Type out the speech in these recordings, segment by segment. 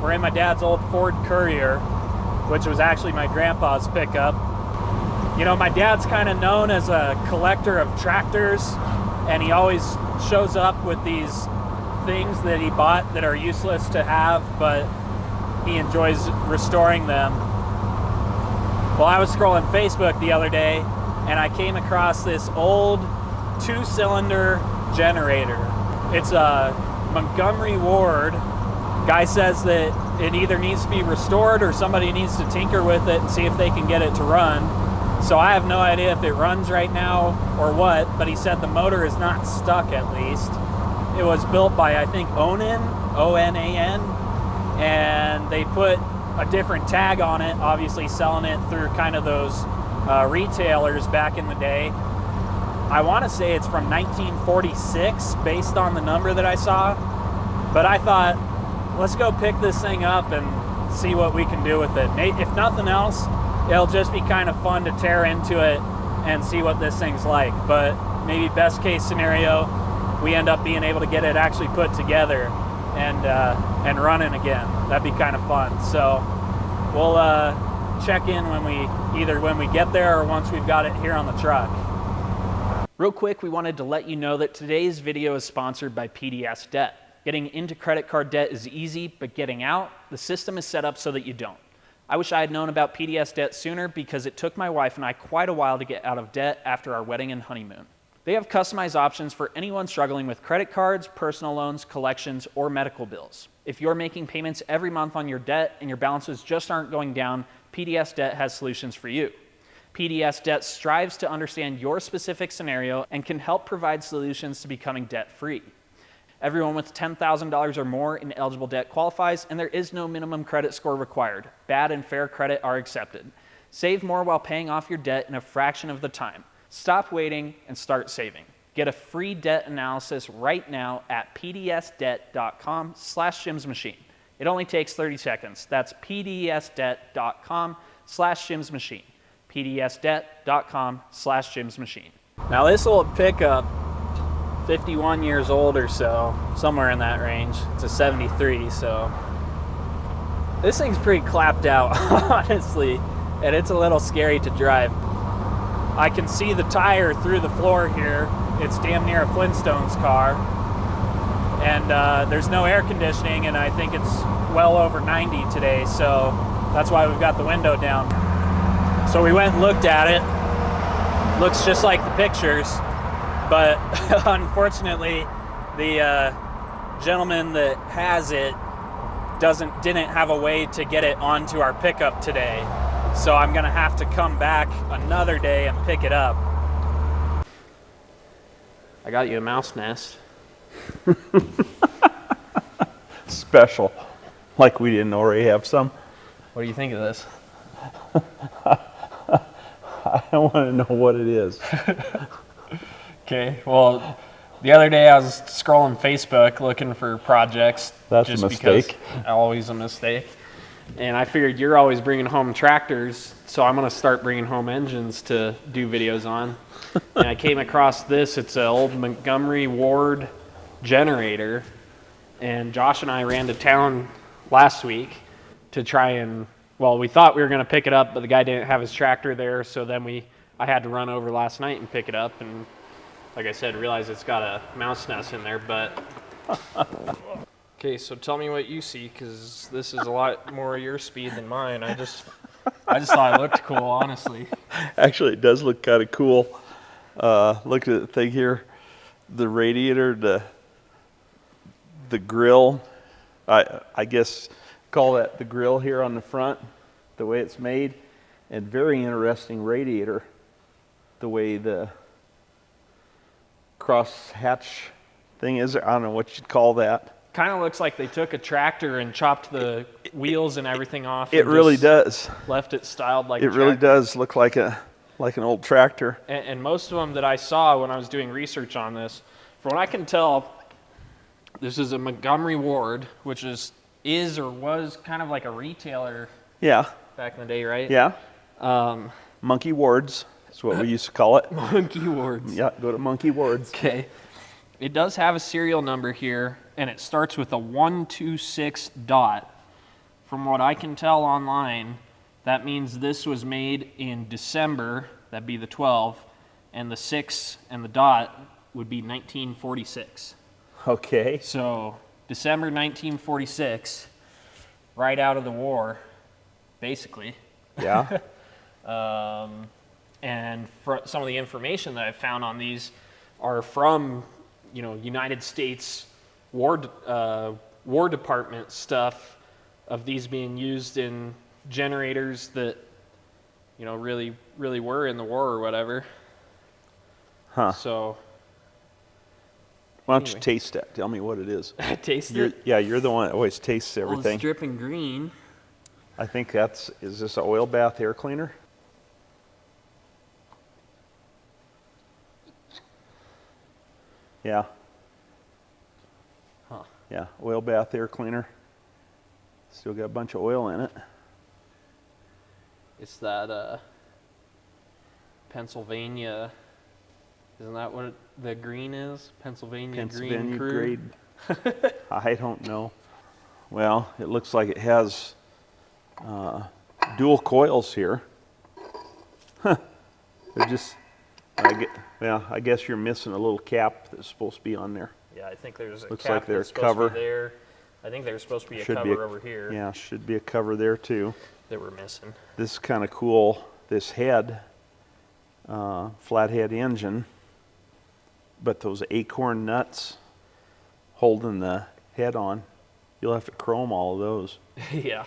We're in my dad's old Ford Courier, which was actually my grandpa's pickup. You know, my dad's kind of known as a collector of tractors, and he always shows up with these things that he bought that are useless to have, but he enjoys restoring them. Well, I was scrolling Facebook the other day, and I came across this old 2-cylinder generator. It's a Montgomery Ward. Guy says that it either needs to be restored or somebody needs to tinker with it and see if they can get it to run. So I have no idea if it runs right now or what, but he said the motor is not stuck at least. It was built by, I think, Onan, O-N-A-N, and they put a different tag on it, obviously selling it through kind of those retailers back in the day. I want to say it's from 1946 based on the number that I saw, but I thought, let's go pick this thing up and see what we can do with it. If nothing else, it'll just be kind of fun to tear into it and see what this thing's like. But maybe best case scenario, we end up being able to get it actually put together and running again. That'd be kind of fun. So we'll check in when we get there or once we've got it here on the truck. Real quick, we wanted to let you know that today's video is sponsored by PDS Debt. Getting into credit card debt is easy, but getting out, the system is set up so that you don't. I wish I had known about PDS Debt sooner because it took my wife and I quite a while to get out of debt after our wedding and honeymoon. They have customized options for anyone struggling with credit cards, personal loans, collections, or medical bills. If you're making payments every month on your debt and your balances just aren't going down, PDS Debt has solutions for you. PDS Debt strives to understand your specific scenario and can help provide solutions to becoming debt-free. Everyone with $10,000 or more in eligible debt qualifies, and there is no minimum credit score required. Bad and fair credit are accepted. Save more while paying off your debt in a fraction of the time. Stop waiting and start saving. Get a free debt analysis right now at pdsdebt.com/shimsmachine. It only takes 30 seconds. That's pdsdebt.com/shimsmachine. pdsdebt.com/shimsmachine. Now this old pickup, 51 years old or so, somewhere in that range. It's a 73, so this thing's pretty clapped out, honestly, and it's a little scary to drive. I can see the tire through the floor here. It's damn near a Flintstones car, and there's no air conditioning, and I think it's well over 90 today, so that's why we've got the window down. So we went and looked at it. Looks just like the pictures, but unfortunately the gentleman that has it didn't have a way to get it onto our pickup today, so I'm gonna have to come back another day and pick it up. I got you a mouse nest. Special, like we didn't already have some. What do you think of this? I want to know what it is. Okay, well, the other day I was scrolling Facebook looking for projects. That's a mistake. Always a mistake. And I figured you're always bringing home tractors, so I'm going to start bringing home engines to do videos on. And I came across this. It's an old Montgomery Ward generator. And Josh and I ran to town last week to try and, well, we thought we were going to pick it up, but the guy didn't have his tractor there, so then I had to run over last night and pick it up, and like I said, realize it's got a mouse nest in there, but... Okay, so tell me what you see, because this is a lot more your speed than mine. I just thought it looked cool, honestly. Actually, it does look kind of cool. Look at the thing here, the radiator, the grill. I guess call that the grill here on the front, the way it's made, and very interesting radiator, the way the cross hatch thing is. I don't know what you'd call that. Kind of looks like they took a tractor and chopped the wheels and everything off. It really does. Left it styled like it really does look like an old tractor. And most of them that I saw when I was doing research on this, from what I can tell, this is a Montgomery Ward, which is or was kind of like a retailer. Yeah. Back in the day, right? Yeah. Monkey Wards is what we used to call it. Monkey Wards. Yeah, go to Monkey Wards. Okay. It does have a serial number here, and it starts with a 126 dot. from what I can tell online, that means this was made in December, that'd be the 12, and the 6 and the dot would be 1946. Okay. So December 1946, right out of the war, basically. Yeah. And some of the information that I've found on these are from, United States War Department stuff of these being used in generators that, really were in the war or whatever. Huh. So. Why don't you taste that? Tell me what it is. Taste it? Yeah, you're the one that always tastes everything. Well, it's dripping green. I think is this an oil bath air cleaner? Yeah. Huh. Yeah, oil bath air cleaner. Still got a bunch of oil in it. It's that Pennsylvania, isn't that what the green is? Pennsylvania green crude? Grade. I don't know. Well, it looks like it has dual coils here. They're just, I guess you're missing a little cap that's supposed to be on there. Yeah, I think there's a Looks cap like there's that's supposed cover. to be there. I think there's supposed to be a cover over here. Yeah, should be a cover there too. That we're missing. This is kind of cool. This head, flathead engine, but those acorn nuts holding the head on, you'll have to chrome all of those. Yeah.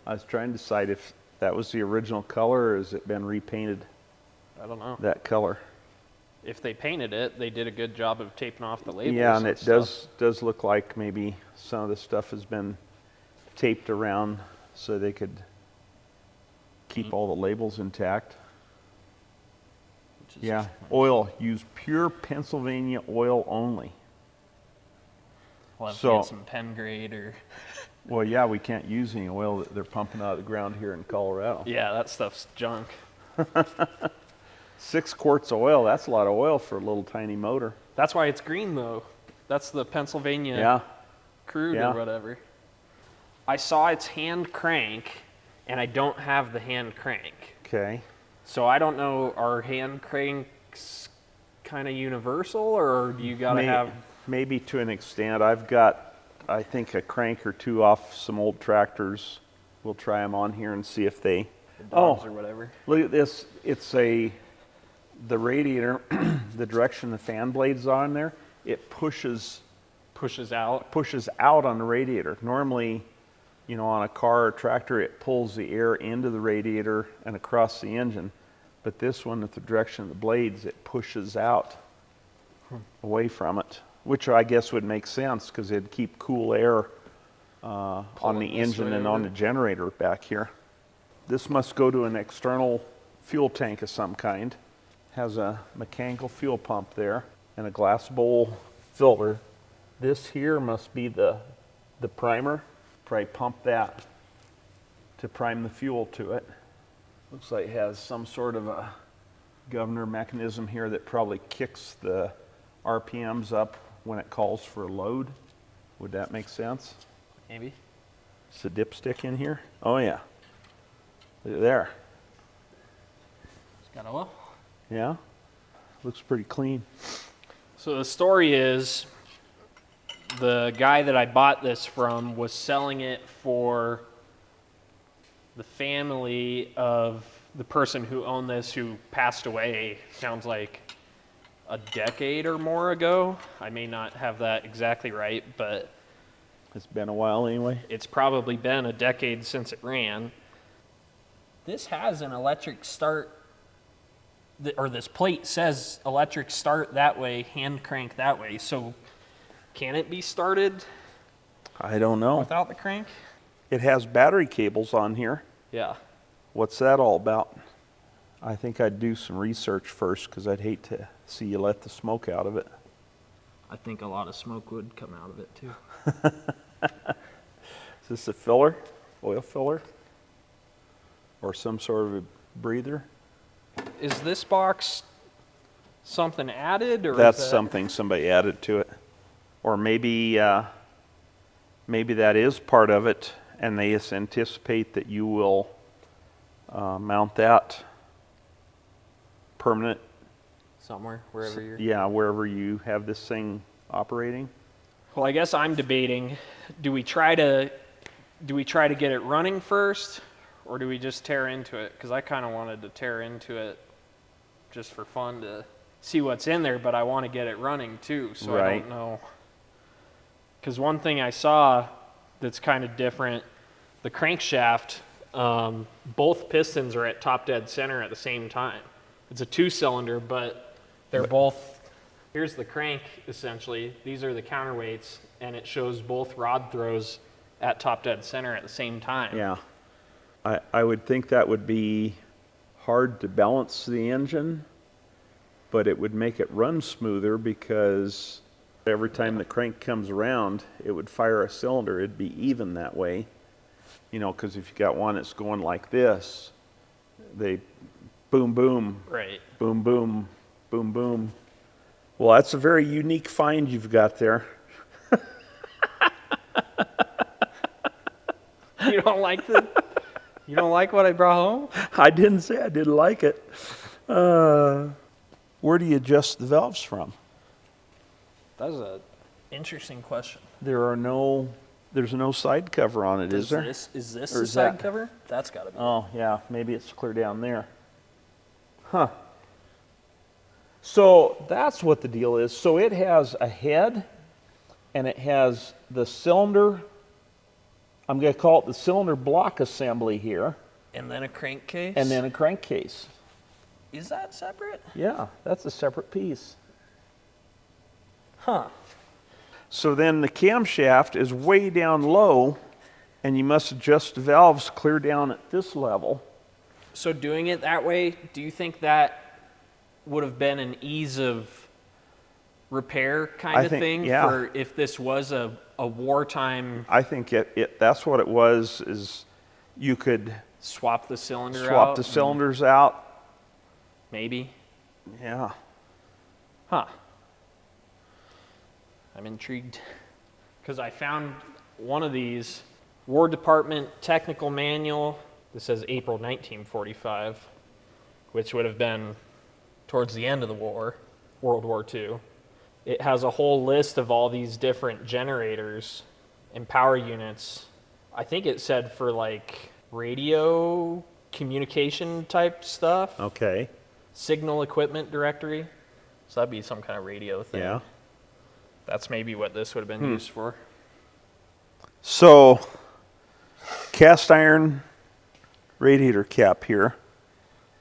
I was trying to decide if that was the original color or has it been repainted I don't know. that color. If they painted it, they did a good job of taping off the labels. Yeah, and it stuff. does look like maybe some of the stuff has been taped around so they could keep all the labels intact. Yeah, oil, use pure Pennsylvania oil only. We'll have to So- get some Penn grade or... Well, yeah, we can't use any oil that they're pumping out of the ground here in Colorado. Yeah, that stuff's junk. 6 quarts of oil, that's a lot of oil for a little tiny motor. That's why it's green, though. That's the Pennsylvania Yeah, crude Yeah. or whatever. I saw its hand crank, and I don't have the hand crank. okay. So I don't know, are hand cranks kind of universal, or do you got to have... Maybe to an extent. I've got, I think, a crank or two off some old tractors. We'll try them on here and see if they... dogs or whatever. Look at this. It's the radiator, the direction the fan blade's on there, it pushes out. out on the radiator. Normally, on a car or tractor, it pulls the air into the radiator and across the engine. But this one, with the direction of the blades, it pushes out away from it, which I guess would make sense because it'd keep cool air on the this engine way and on over. the generator back here. This must go to an external fuel tank of some kind. Has a mechanical fuel pump there and a glass bowl filter. This here must be the primer. Probably pump that to prime the fuel to it. Looks like it has some sort of a governor mechanism here that probably kicks the RPMs up when it calls for a load. Would that make sense? Maybe. Is the dipstick in here? Oh yeah. Look at there. It's got oil. Yeah. Looks pretty clean. So the story is, the guy that I bought this from was selling it for the family of the person who owned this, who passed away, sounds like a decade or more ago. I may not have that exactly right, but It's been a while anyway. it's probably been a decade since it ran. This has an electric start, or this plate says electric start that way, hand crank that way. So can it be started I don't know. without the crank? It has battery cables on here. Yeah. What's that all about? I think I'd do some research first because I'd hate to see you let the smoke out of it. I think a lot of smoke would come out of it too. Is this a filler? Oil filler? Or some sort of a breather? Is this box something added, or That's is that... something somebody added to it. Or maybe that is part of it and they just anticipate that you will mount that permanent Somewhere, wherever you're... Yeah, wherever you have this thing operating. Well, I guess I'm debating, do we try to get it running first, or do we just tear into it? Because I kind of wanted to tear into it just for fun to see what's in there, but I want to get it running too, so I don't know. Because one thing I saw that's kind of different, the crankshaft, both pistons are at top dead center at the same time. It's a 2-cylinder, but they're both, here's the crank essentially, these are the counterweights, and it shows both rod throws at top dead center at the same time. Yeah. I would think that would be hard to balance the engine, but it would make it run smoother because every time the crank comes around, it would fire a cylinder. It'd be even that way. You know, because if you got one that's going like this, they boom, boom, right, boom, boom, boom, boom. Well, that's a very unique find you've got there. You don't like what I brought home? I didn't say I didn't like it. Where do you adjust the valves from? That's an interesting question. There's no side cover on it, is there? Is this Or the is side that- cover? That's got to be. Oh, yeah, maybe it's clear down there. Huh. So that's what the deal is. So it has a head, and it has the cylinder, I'm going to call it the cylinder block assembly here, And then a crankcase? and then a crankcase. Is that separate? Yeah, that's a separate piece. Huh. So then the camshaft is way down low, and you must adjust the valves clear down at this level. So doing it that way, do you think that would have been an ease of repair kind of thing for if this was a wartime... I think that's what it was, is you could Swap the cylinder out? swap the cylinders out. Maybe. Yeah. Huh. I'm intrigued. Because I found one of these, War Department Technical Manual. This says April 1945, which would have been towards the end of the war, World War II. It has a whole list of all these different generators and power units. I think it said for like radio communication type stuff. Okay. Signal equipment directory. So that'd be some kind of radio thing. Yeah. That's maybe what this would have been used for. So, cast iron radiator cap here.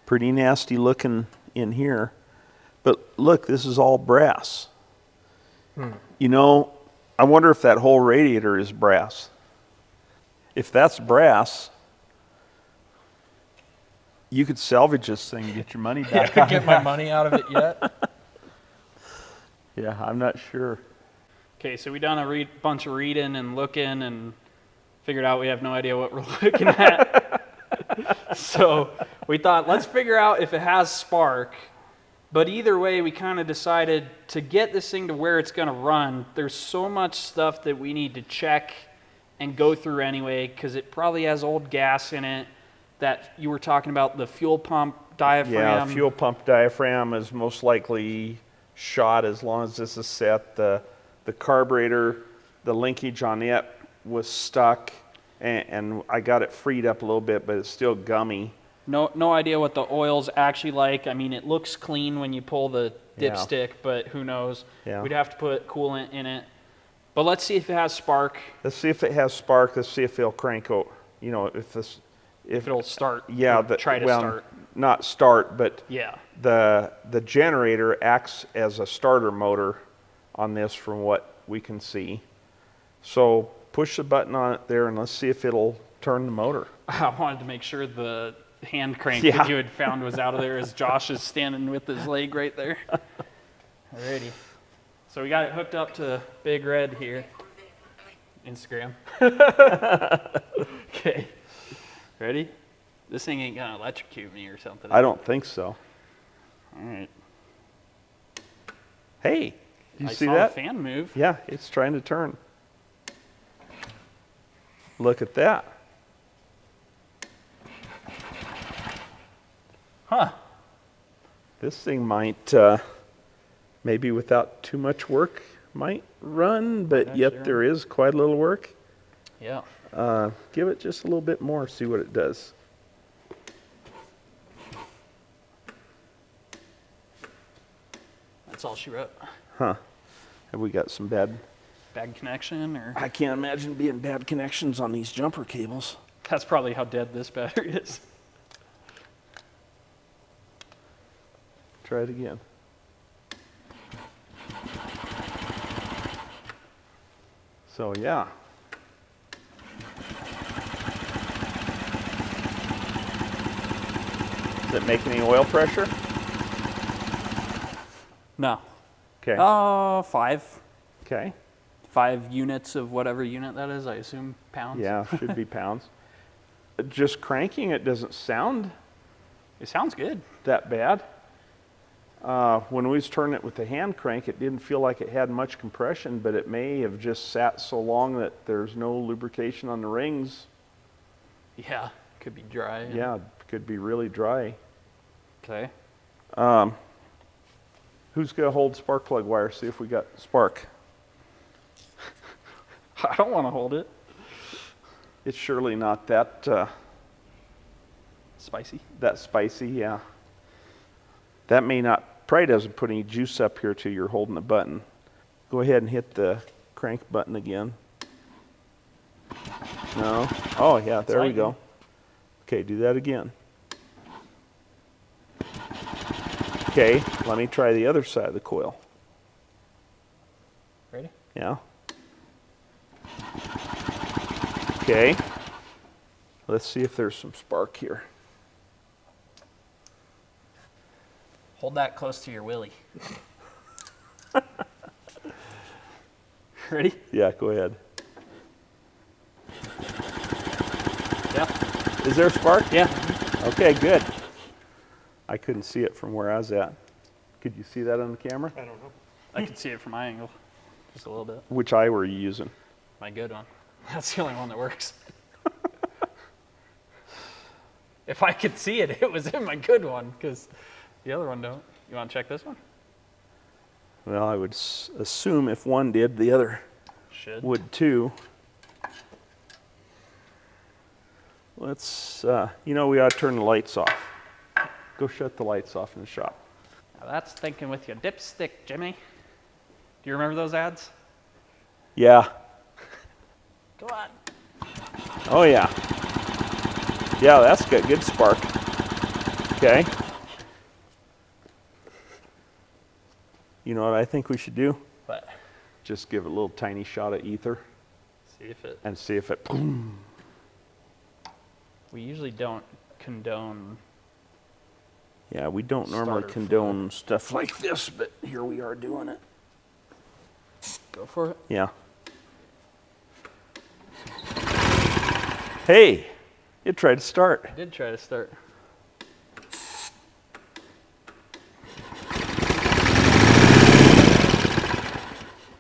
Pretty nasty looking in here. But look, this is all brass. You know, I wonder if that whole radiator is brass. If that's brass, you could salvage this thing and get your money back. I could get my money out of it yet. Yeah, I'm not sure. Okay, so we done a bunch of reading and looking and figured out we have no idea what we're looking at. So we thought, let's figure out if it has spark. But either way, we kind of decided to get this thing to where it's going to run. There's so much stuff that we need to check and go through anyway, because it probably has old gas in it. That you were talking about, the fuel pump diaphragm. Yeah, fuel pump diaphragm is most likely shot as long as this is set. The carburetor, the linkage on it was stuck, and I got it freed up a little bit, but it's still gummy. No idea what the oil's actually like. I mean, it looks clean when you pull the dipstick, but who knows? Yeah. We'd have to put coolant in it. But let's see if it has spark. Let's see if it has spark. Let's see if it'll crank out. You know, if It'll start. Yeah, Try to start. Not start, but Yeah. the generator acts as a starter motor on this, from what we can see. So push the button on it there, and let's see if it'll turn the motor. I wanted to make sure the hand crank Yeah. that you had found was out of there, as Josh is standing with his leg right there. Alrighty. So we got it hooked up to Big Red here. Instagram. Okay. Ready? This thing ain't gonna electrocute me or something. I don't think so. All right. Hey, do you I see saw that? the fan move. Yeah, it's trying to turn. Look at that. Huh. This thing might, maybe without too much work, might run, but yet there is quite a little work. Yeah. Give it just a little bit more, see what it does. That's all she wrote. Huh. Have we got some bad? Bad connection, or? I can't imagine being bad connections on these jumper cables. That's probably how dead this battery is. Try it again. So yeah. Is it making any oil pressure? No. Okay. 5. Okay. 5 units of whatever unit that is, I assume pounds. Yeah, should be pounds. Just cranking it doesn't sound It sounds good. that bad. When we was turning it with the hand crank, it didn't feel like it had much compression, but it may have just sat so long that there's no lubrication on the rings. Yeah, could be dry. Yeah, it could be really dry. Okay. Who's gonna hold spark plug wire? See if we got spark. I don't want to hold it. It's surely not that Spicy. that spicy. Yeah. That may not. Probably doesn't put any juice up here till you're holding the button. Go ahead and hit the crank button again. No. Oh yeah, there we go. Okay, do that again. Okay, let me try the other side of the coil. Ready? Yeah. Okay. Let's see if there's some spark here. Hold that close to your willy. Ready? Yeah, go ahead. Yeah. Is there spark? Yeah. Okay, good. I couldn't see it from where I was at. Could you see that on the camera? I don't know. I can see it from my angle. Just a little bit. Which eye were you using? My good one. That's the only one that works. If I could see it, it was in my good one, because the other one don't. You want to check this one? Well, I would assume if one did, the other Should. would too. Let's, we ought to turn the lights off. Go shut the lights off in the shop. Now that's thinking with your dipstick, Jimmy. Do you remember those ads? Yeah. Go on. Oh, yeah. Yeah, that's got good spark. Okay. You know what I think we should do? What? Just give it a little tiny shot of ether See if it. and see if it. We usually don't condone. Yeah, we don't normally Starter condone stuff like this, but here we are doing it. Go for it. Yeah. Hey, it tried to start. I did try to start.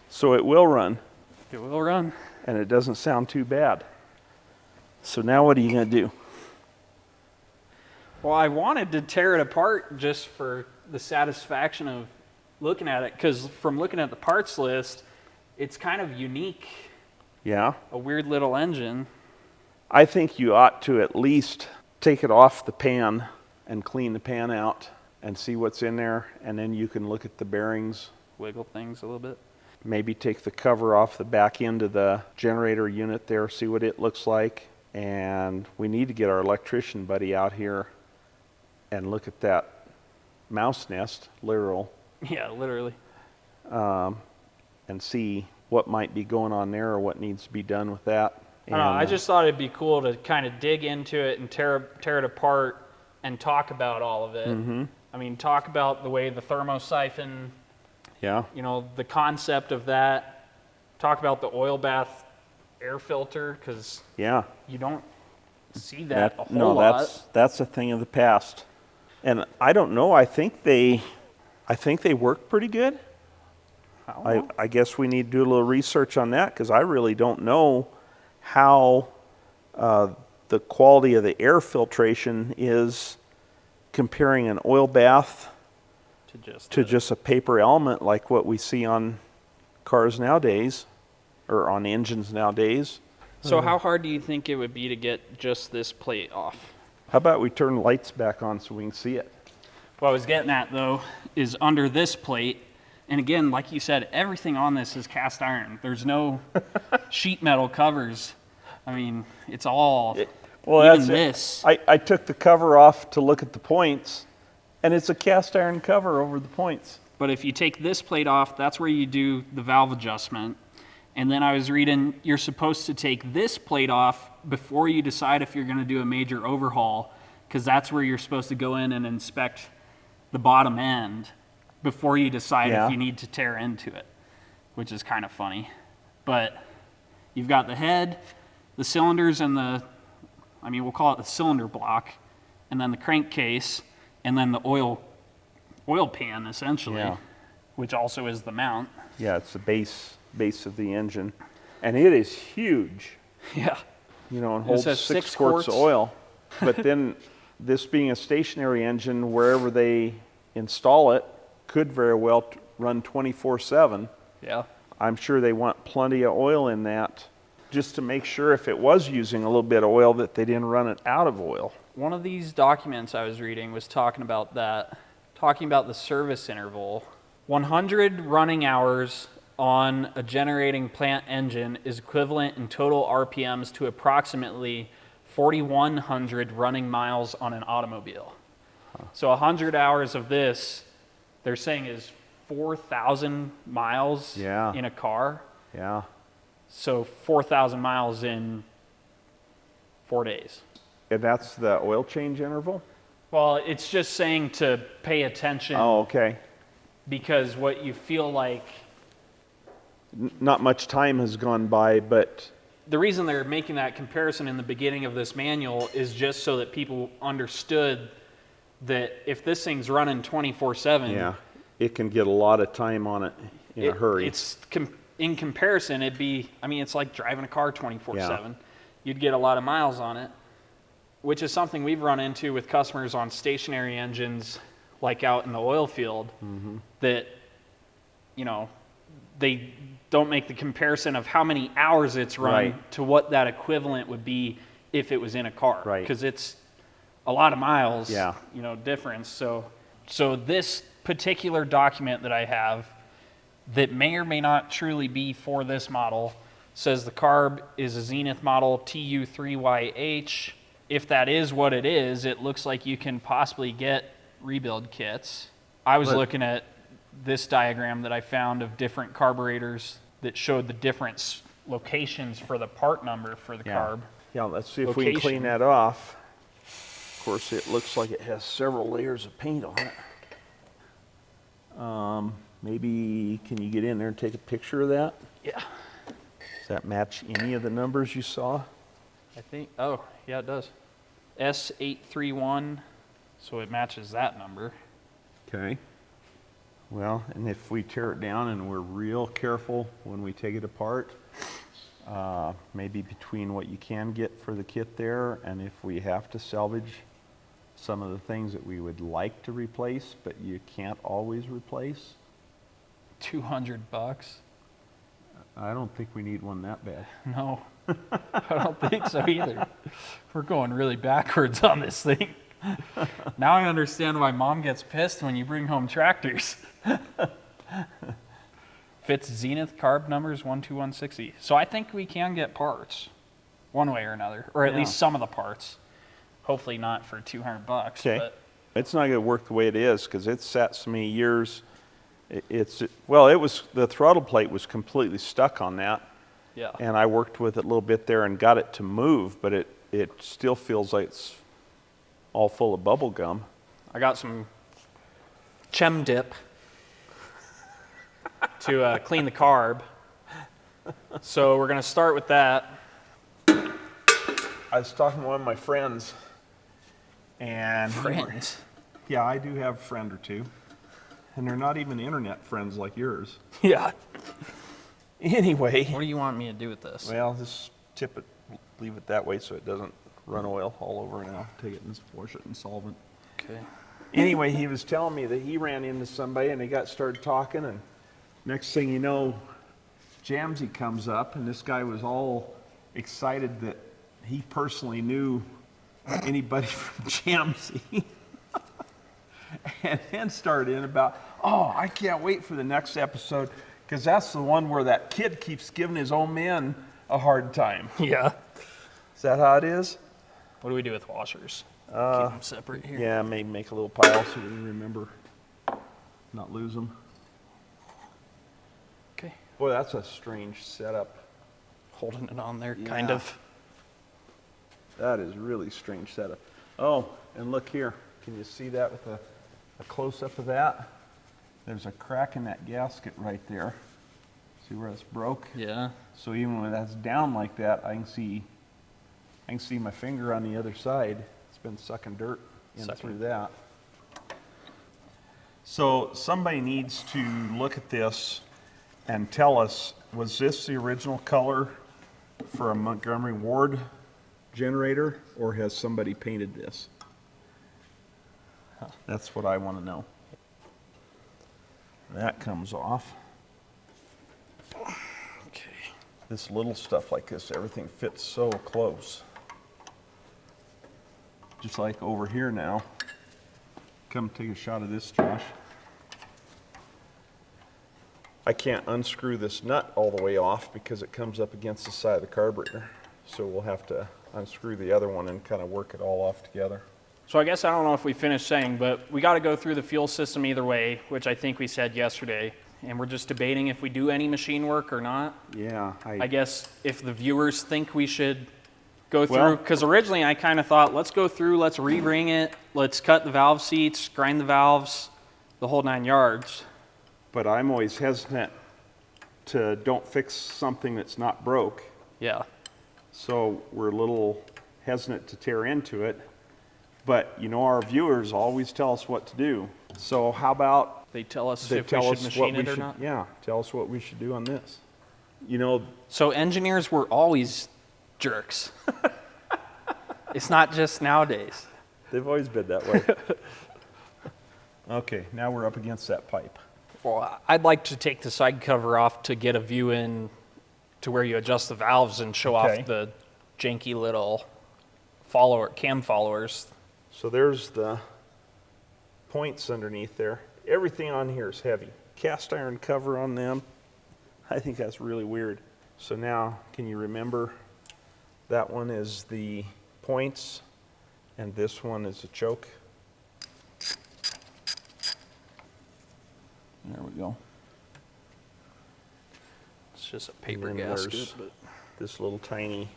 So it will run, It will run. and it doesn't sound too bad. So now what are you going to do? Well, I wanted to tear it apart just for the satisfaction of looking at it, because from looking at the parts list, it's kind of unique. Yeah. A weird little engine. I think you ought to at least take it off the pan and clean the pan out and see what's in there, and then you can look at the bearings. Wiggle things a little bit. Maybe take the cover off the back end of the generator unit there, see what it looks like. And we need to get our electrician buddy out here and look at that mouse nest, literal, Yeah, literally. and see what might be going on there or what needs to be done with that. I don't know, I just thought it'd be cool to kind of dig into it and tear it apart and talk about all of it. Mm-hmm. I mean, talk about the way the thermosiphon, Yeah. the concept of that. Talk about the oil bath air filter, because Yeah. you don't see that a whole no, lot. that's a thing of the past. And I don't know, I think they work pretty good. I don't know. I guess we need to do a little research on that, because I really don't know how the quality of the air filtration is comparing an oil bath to just a paper element like what we see on cars nowadays, or on engines nowadays. So how hard do you think it would be to get just this plate off? How about we turn the lights back on so we can see it? What I was getting at, though, is under this plate, and again, like you said, everything on this is cast iron. There's no sheet metal covers. I mean, it's all, even this. I took the cover off to look at the points, and it's a cast iron cover over the points. But if you take this plate off, that's where you do the valve adjustment. And then I was reading, you're supposed to take this plate off before you decide if you're going to do a major overhaul, because that's where you're supposed to go in and inspect the bottom end before you decide if you need to tear into it, which is kind of funny. But you've got the head, the cylinders, and we'll call it the cylinder block, and then the crankcase, and then the oil pan, essentially, which also is the mount. Yeah, it's the base of the engine, and it is huge. Yeah. You know, and holds 6 quarts of oil. But then, this being a stationary engine, wherever they install it, could very well run 24/7. Yeah. I'm sure they want plenty of oil in that, just to make sure if it was using a little bit of oil that they didn't run it out of oil. One of these documents I was reading was talking about the service interval. 100 running hours on a generating plant engine is equivalent in total RPMs to approximately 4,100 running miles on an automobile. So 100 hours of this, they're saying, is 4,000 miles in a car. Yeah. So 4,000 miles in 4 days. And that's the oil change interval? Well, it's just saying to pay attention. Oh, okay. Because what you feel like... Not much time has gone by, but... The reason they're making that comparison in the beginning of this manual is just so that people understood that if this thing's running 24/7... Yeah, it can get a lot of time on it in a hurry. In comparison, it's like driving a car 24/7. Yeah. You'd get a lot of miles on it, which is something we've run into with customers on stationary engines, like out in the oil field, that, they don't make the comparison of how many hours it's run to what that equivalent would be if it was in a car. Right. Because it's a lot of miles, Yeah. Difference. So this particular document that I have that may or may not truly be for this model says the carb is a Zenith model TU3YH. If that is what it is, it looks like you can possibly get rebuild kits. I was looking at this diagram that I found of different carburetors that showed the different locations for the part number for the carb. Yeah, let's see if we can clean that off. Of course, it looks like it has several layers of paint on it. Maybe, can you get in there and take a picture of that? Yeah. Does that match any of the numbers you saw? I think, it does. S831, so it matches that number. Okay. Well, and if we tear it down and we're real careful when we take it apart, maybe between what you can get for the kit there and if we have to salvage some of the things that we would like to replace, but you can't always replace. $200. I don't think we need one that bad. No, I don't think so either. We're going really backwards on this thing. Now I understand why Mom gets pissed when you bring home tractors. Fits Zenith carb numbers 12160. So I think we can get parts one way or another, or at least some of the parts. Hopefully not for $200. Okay. But it's not going to work the way it is because it's sat so many years. The throttle plate was completely stuck on that. Yeah. And I worked with it a little bit there and got it to move, but it still feels like it's all full of bubble gum. I got some Chem Dip to clean the carb. So we're going to start with that. I was talking to one of my friends, and Friends? yeah, I do have a friend or two, and they're not even internet friends like yours. Yeah. Anyway, What do you want me to do with this? well, just tip it leave it that way so it doesn't run oil all over, and I'll take it and wash it in solvent. Okay. Anyway, he was telling me that he ran into somebody and they started talking, and next thing you know, Jamsey comes up, and this guy was all excited that he personally knew anybody from Jamsey. And then started in about, oh, I can't wait for the next episode, because that's the one where that kid keeps giving his old man a hard time. Yeah. Is that how it is? What do we do with washers? Keep them separate here. Yeah, maybe make a little pile so we can remember not lose them. Okay. Boy, that's a strange setup. Holding it on there, Yeah. kind of. That is really strange setup. Oh, and look here. Can you see that with a close-up of that? There's a crack in that gasket right there. See where it's broke? Yeah. So even when that's down like that, I can see my finger on the other side. It's been sucking dirt in through that. So somebody needs to look at this and tell us, was this the original color for a Montgomery Ward generator, or has somebody painted this? That's what I want to know. That comes off. Okay. This little stuff like this, everything fits so close. Just like over here now. Come take a shot of this, Josh. I can't unscrew this nut all the way off because it comes up against the side of the carburetor. So we'll have to unscrew the other one and kind of work it all off together. So I guess I don't know if we finished saying, but we got to go through the fuel system either way, which I think we said yesterday. And we're just debating if we do any machine work or not. Yeah. I guess if the viewers think we should go through, because originally I kind of thought, let's go through, let's re-ring it, let's cut the valve seats, grind the valves, the whole 9 yards. But I'm always hesitant to don't fix something that's not broke. Yeah. So we're a little hesitant to tear into it. But you know, our viewers always tell us what to do. So how about They tell us they if tell we should us machine what we it or should, not. yeah, tell us what we should do on this. You know, So engineers were always jerks. It's not just nowadays. they've always been that way. Okay, now we're up against that pipe. Well, I'd like to take the side cover off to get a view in to where you adjust the valves and show Okay. off the janky little cam followers. So there's the points underneath there. Everything on here is heavy. Cast iron cover on them. I think that's really weird. So now, can you remember that one is the points and this one is the choke? There we go. It's just a paper And then gasket. there's But this little tiny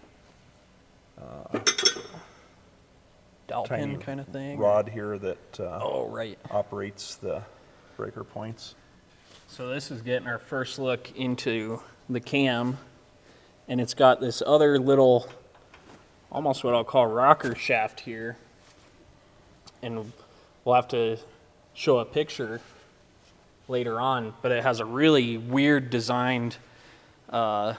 dowel tiny pin kind of thing. rod here that Oh, right. operates the breaker points. So this is getting our first look into the cam, and it's got this other little, almost what I'll call rocker shaft here, and we'll have to show a picture later on, but it has a really weird designed, almost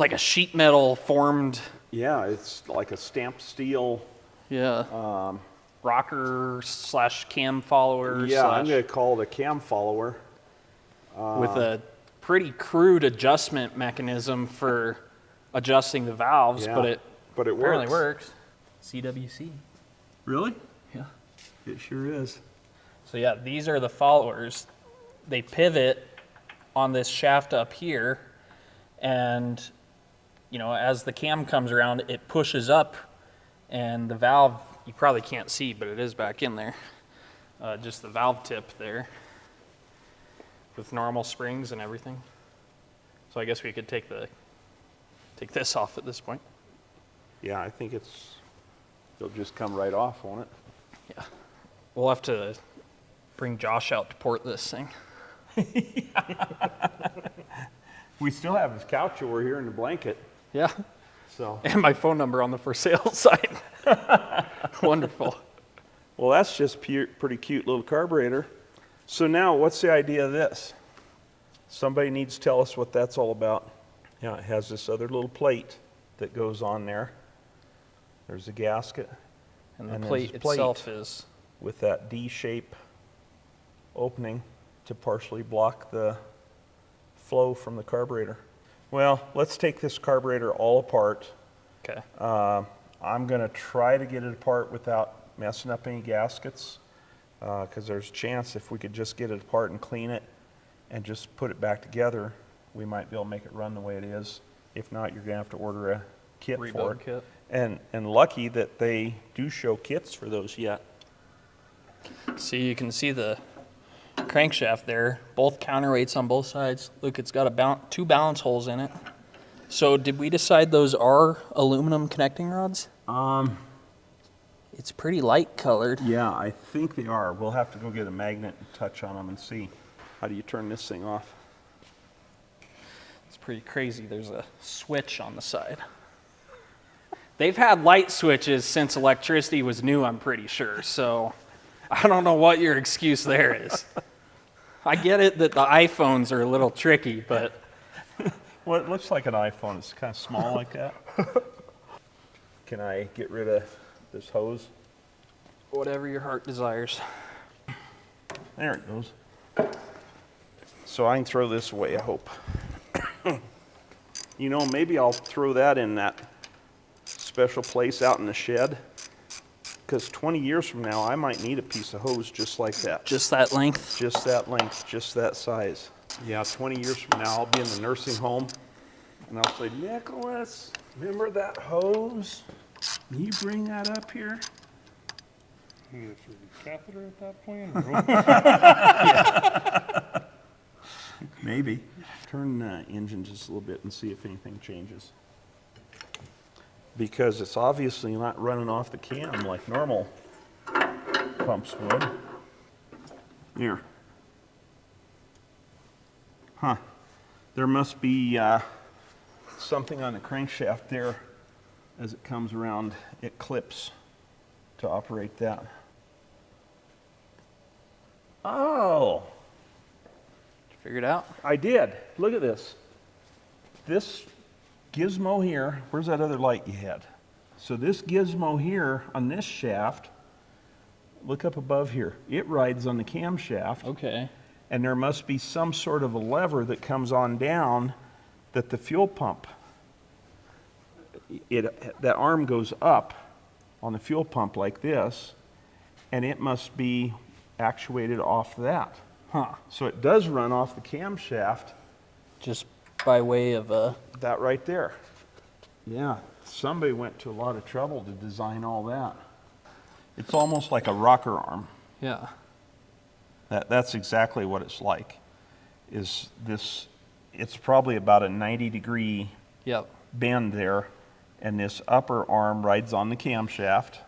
like a sheet metal formed, Yeah, it's like a stamped steel. rocker slash cam follower Yeah, I'm slash, going to call it a cam follower. with a pretty crude adjustment mechanism for adjusting the valves, Yeah, but it apparently works. works. CWC. Really? Yeah. It sure is. So yeah, these are the followers. They pivot on this shaft up here, and you know, as the cam comes around, it pushes up, and the valve, you probably can't see, but it is back in there. Just the valve tip there with normal springs and everything. So I guess we could take this off at this point. Yeah, I think it'll just come right off, won't it? Yeah. We'll have to bring Josh out to port this thing. We still have his couch over here in the blanket, Yeah. so. And my phone number on the for sale sign. Wonderful. Well, that's just pretty cute little carburetor. So now, what's the idea of this? Somebody needs to tell us what that's all about. Yeah, it has this other little plate that goes on there. There's a gasket. And the And plate there's a plate. itself is, With that D-shape opening to partially block the flow from the carburetor. Well, let's take this carburetor all apart. okay. I'm going to try to get it apart without messing up any gaskets, because there's a chance if we could just get it apart and clean it and just put it back together, we might be able to make it run the way it is. If not, you're going to have to order a kit for Rebuild it. kit. And lucky that they do show kits for those yet. See, you can see the crankshaft there, both counterweights on both sides. Look, it's got two balance holes in it. So did we decide those are aluminum connecting rods? It's pretty light colored. Yeah, I think they are. We'll have to go get a magnet and touch on them and see. How do you turn this thing off? It's pretty crazy. There's a switch on the side. They've had light switches since electricity was new, I'm pretty sure. So I don't know what your excuse there is. I get it that the iPhones are a little tricky, but... Well, it looks like an iPhone. It's kind of small like that. Can I get rid of this hose? Whatever your heart desires. There it goes. So I can throw this away, I hope. You know, maybe I'll throw that in that special place out in the shed, because 20 years from now, I might need a piece of hose just like that. Just that length? Just that length, just that size. Yeah, 20 years from now, I'll be in the nursing home, and I'll say, Nicholas, remember that hose? Can you bring that up here? You get a catheter at that point? Maybe. Turn the engine just a little bit and see if anything changes. Because it's obviously not running off the cam like normal pumps would. Here. Huh. There must be something on the crankshaft there as it comes around. It clips to operate that. Oh! Figured out? I did. Look at this. This gizmo here, where's that other light you had? So this gizmo here on this shaft, look up above here. It rides on the camshaft. Okay. And there must be some sort of a lever that comes on down that the fuel pump, that arm goes up on the fuel pump like this, and it must be actuated off that. Huh. So it does run off the camshaft. Just by way of That right there. Yeah, somebody went to a lot of trouble to design all that. It's almost like a rocker arm. yeah. That's exactly what it's like. Is this? It's probably about a 90-degree Yep. bend there, and this upper arm rides on the camshaft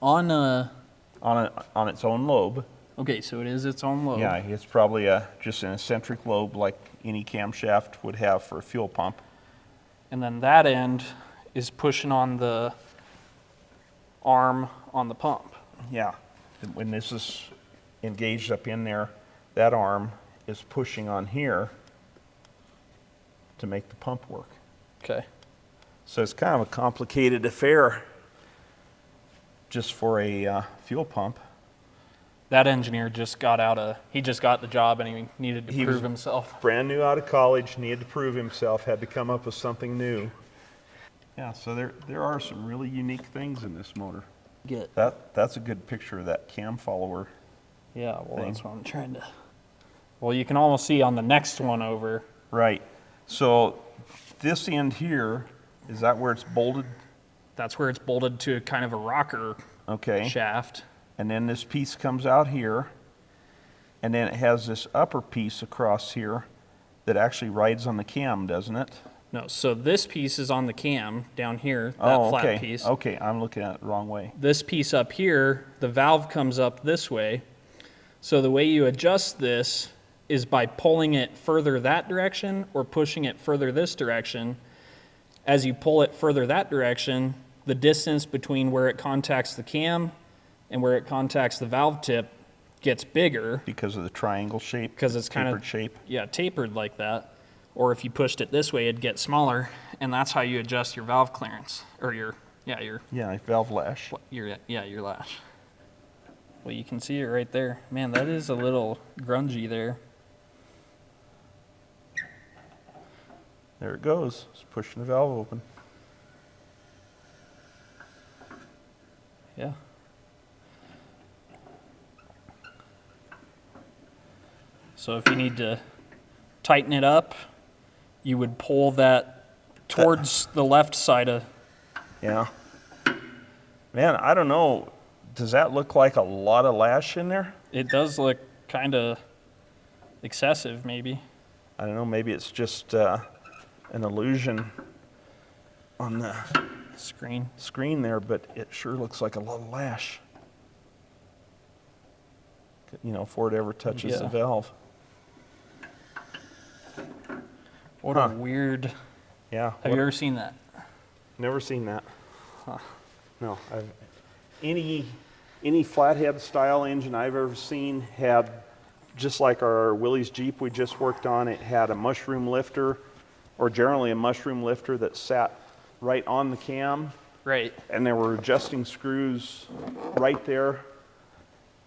On on its own lobe. okay, so it is its own lobe. Yeah, it's probably just an eccentric lobe like any camshaft would have for a fuel pump. And then that end is pushing on the arm on the pump. Yeah, when this is engaged up in there, that arm is pushing on here to make the pump work. Okay. So it's kind of a complicated affair just for a fuel pump. That engineer just got he just got the job and he needed to He prove was- himself. Brand new out of college, needed to prove himself, had to come up with something new. Yeah, so there are some really unique things in this motor. Get. That's a good picture of that cam follower. Yeah, well, thing. that's what I'm trying to. Well, you can almost see on the next one over. Right. So this end here, is that where it's bolted? That's where it's bolted to kind of a rocker Okay. shaft. And then this piece comes out here, and then it has this upper piece across here that actually rides on the cam, doesn't it? No, so this piece is on the cam down here, that flat okay. piece. Okay, I'm looking at it the wrong way. This piece up here, the valve comes up this way. So the way you adjust this is by pulling it further that direction or pushing it further this direction. As you pull it further that direction, the distance between where it contacts the cam and where it contacts the valve tip gets bigger Because of the triangle shape, because it's kind tapered of shape. tapered like that. Or if you pushed it this way, it'd get smaller. and that's how you adjust your valve clearance, or your valve lash. your lash. Well, you can see it right there. Man, that is a little grungy there. There it goes. It's pushing the valve open. Yeah. So if you need to tighten it up, you would pull that towards the left side of... Yeah. Man, I don't know. Does that look like a lot of lash in there? It does look kind of excessive, maybe. I don't know. Maybe it's just an illusion on the screen there, but it sure looks like a lot of lash. You know, before it ever touches the valve. What a weird... Yeah. Have you ever seen that? Never seen that. Huh. No. Any flathead style engine I've ever seen had, just like our Willys Jeep we just worked on, it had a mushroom lifter, or generally a mushroom lifter that sat right on the cam. Right. And there were adjusting screws right there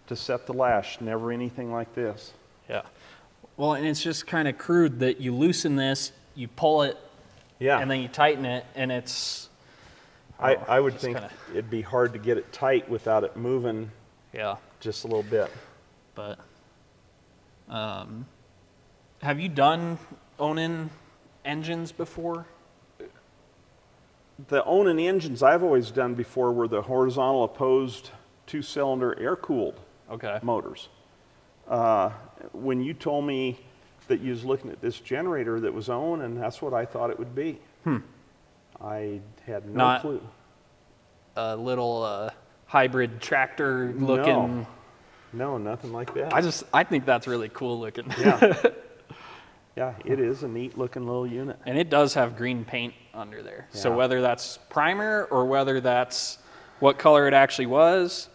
to set the lash. Never anything like this. Yeah. Well, and it's just kind of crude that you loosen this, you pull it, and then you tighten it, and it's... I would think it'd be hard to get it tight without it moving just a little bit. But have you done Onan engines before? The Onan engines I've always done before were the horizontal opposed 2-cylinder air-cooled motors. When you told me that you was looking at this generator that was Onan, that's what I thought it would be. I had no clue. A little hybrid tractor looking. No, nothing like that. I think that's really cool looking. Yeah. Yeah, it is a neat looking little unit. And it does have green paint under there. Yeah. So whether that's primer or whether that's what color it actually was,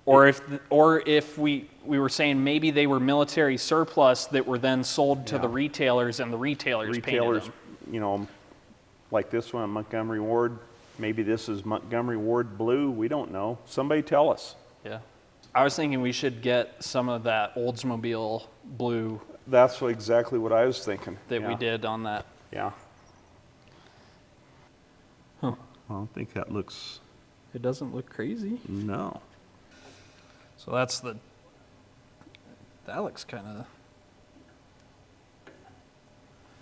or if we were saying maybe they were military surplus that were then sold to the retailers and the retailers painted them. You know, like this one, Montgomery Ward. Maybe this is Montgomery Ward blue. We don't know. Somebody tell us. Yeah. I was thinking we should get some of that Oldsmobile blue. That's exactly what I was thinking. That we did on that. Yeah. Huh. I don't think that looks... It doesn't look crazy. No. So that's that looks kind of...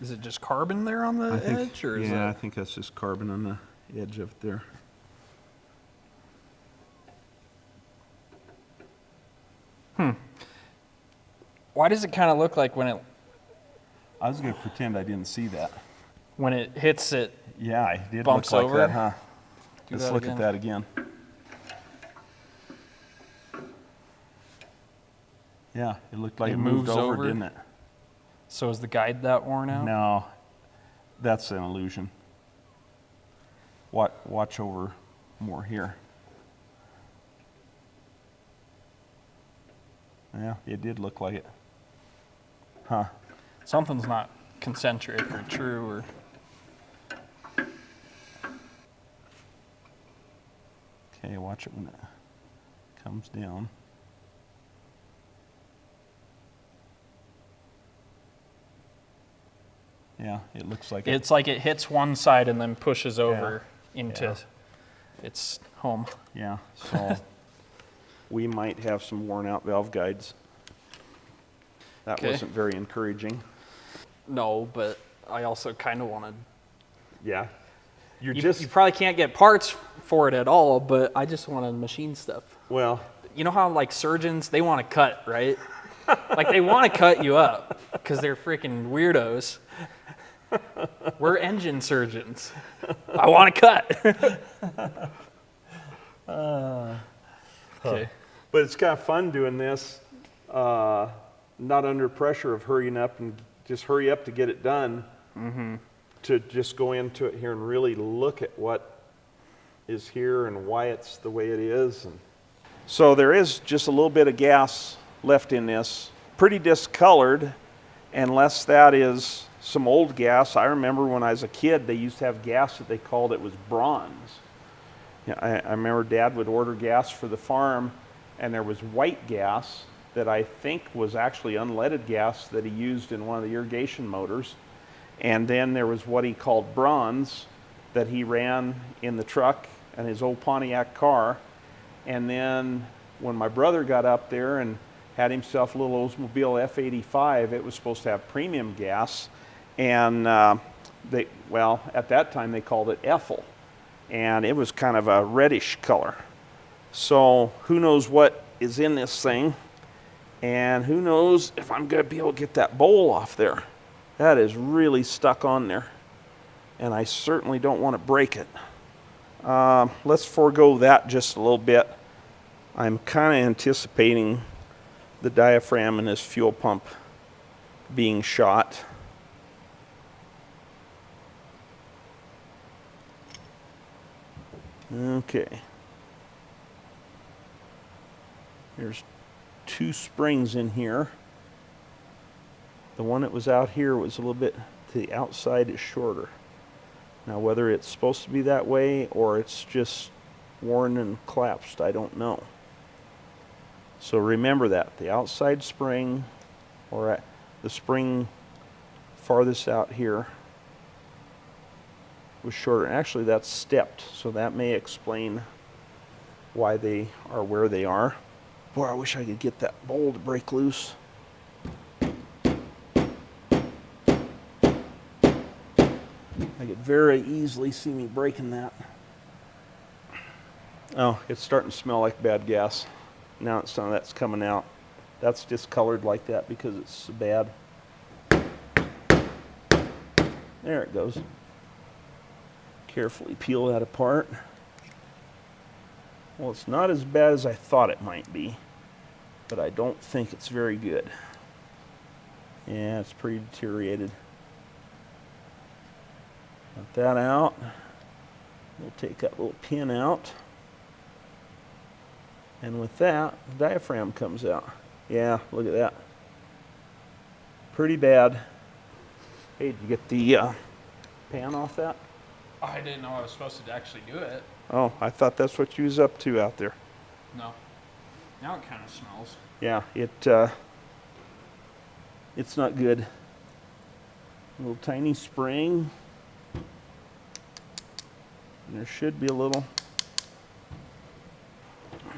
Is it just carbon there on the edge? Or is I think that's just carbon on the edge of there. Why does it kind of look like when it... I was going to pretend I didn't see that. When it hits it... Yeah, it did bumps look like over? that, huh? Let's look at that again. Yeah, it looked like it moved over, didn't it? So is the guide that worn out? No, that's an illusion. Watch over more here. Yeah, it did look like it. Huh. Something's not concentric or true or... Okay, watch it when it comes down. Yeah, it looks like it's like it hits one side and then pushes over into its home. Yeah, so we might have some worn out valve guides. That wasn't very encouraging. No, but I also kind of wanted... Yeah. You probably can't get parts for it at all, but I just want to machine stuff. Well... You know how, like, surgeons, they want to cut, right? Like, they want to cut you up because they're freaking weirdos. We're engine surgeons. I want to cut. Okay. But it's kind of fun doing this, not under pressure of hurrying up and just hurry up to get it done. To just go into it here and really look at what is here and why it's the way it is. And so there is just a little bit of gas left in this, pretty discolored, unless that is some old gas. I remember when I was a kid, they used to have gas that they called it was bronze. Yeah, I remember Dad would order gas for the farm, and there was white gas that I think was actually unleaded gas that he used in one of the irrigation motors. And then there was what he called bronze that he ran in the truck and his old Pontiac car. And then when my brother got up there and had himself a little Oldsmobile F85, it was supposed to have premium gas. And well, at that time they called it ethyl. And it was kind of a reddish color. So who knows what is in this thing, and who knows if I'm going to be able to get that bowl off there. That is really stuck on there, and I certainly don't want to break it. Let's forego that just a little bit. I'm kind of anticipating the diaphragm in this fuel pump being shot. Okay. There's 2 springs in here. The one that was out here was a little bit to the outside, is shorter. Now whether it's supposed to be that way or it's just worn and collapsed, I don't know. So remember that. The outside spring, or at the spring farthest out here, was shorter. Actually, that's stepped, so that may explain why they are where they are. Boy, I wish I could get that bowl to break loose. I could very easily see me breaking that. Oh, it's starting to smell like bad gas. Now it's some of that's coming out. That's discolored like that because it's so bad. There it goes. Carefully peel that apart. Well, it's not as bad as I thought it might be, but I don't think it's very good. Yeah, it's pretty deteriorated. Got that out. We'll take that little pin out. And with that, the diaphragm comes out. Yeah, look at that. Pretty bad. Hey, did you get the pan off that? I didn't know I was supposed to actually do it. Oh, I thought that's what you was up to out there. No. Now it kind of smells. Yeah, it's not good. A little tiny spring. And there should be a little.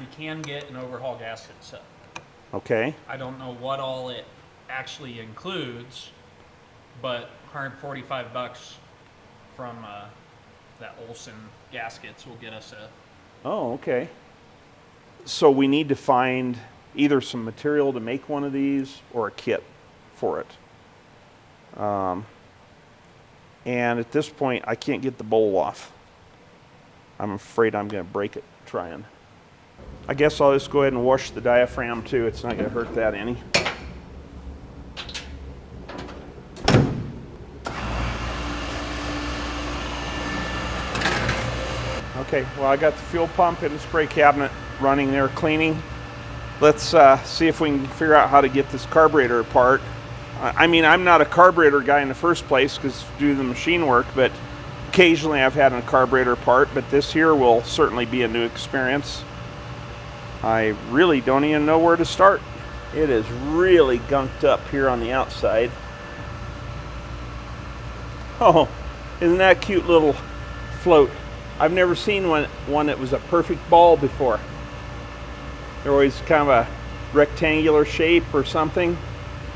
We can get an overhaul gasket set. Okay. I don't know what all it actually includes, but $145 from that Olson gaskets will get us a. Oh, okay. So we need to find either some material to make one of these or a kit for it. And at this point, I can't get the bowl off. I'm afraid I'm going to break it trying. I guess I'll just go ahead and wash the diaphragm too. It's not going to hurt that any. Okay, well, I got the fuel pump and the spray cabinet running there cleaning. Let's see if we can figure out how to get this carburetor apart. I mean, I'm not a carburetor guy in the first place because due to the machine work, but occasionally I've had a carburetor part, but this here will certainly be a new experience. I really don't even know where to start. It is really gunked up here on the outside. Oh, isn't that a cute little float? I've never seen one that was a perfect ball before. They're always kind of a rectangular shape or something.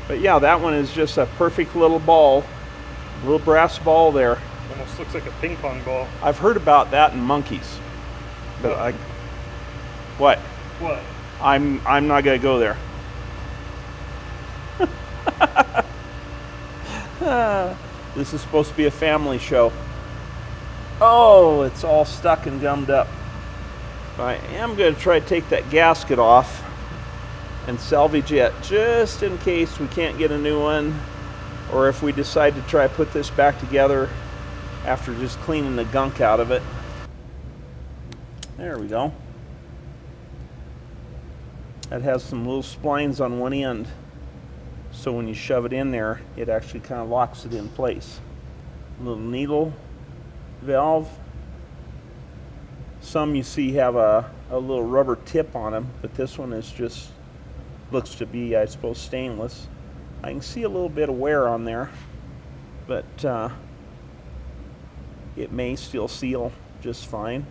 But yeah, that one is just a perfect little ball. A little brass ball there. Almost looks like a ping pong ball. I've heard about that in monkeys. But what? What? I'm not gonna go there. This is supposed to be a family show. Oh, it's all stuck and gummed up. I am going to try to take that gasket off and salvage it just in case we can't get a new one, or if we decide to try to put this back together after just cleaning the gunk out of it. There we go. That has some little splines on one end. So when you shove it in there, it actually kind of locks it in place. Little needle valve. Some you see have a little rubber tip on them, but this one is just, looks to be, I suppose, stainless. I can see a little bit of wear on there, but it may still seal just fine.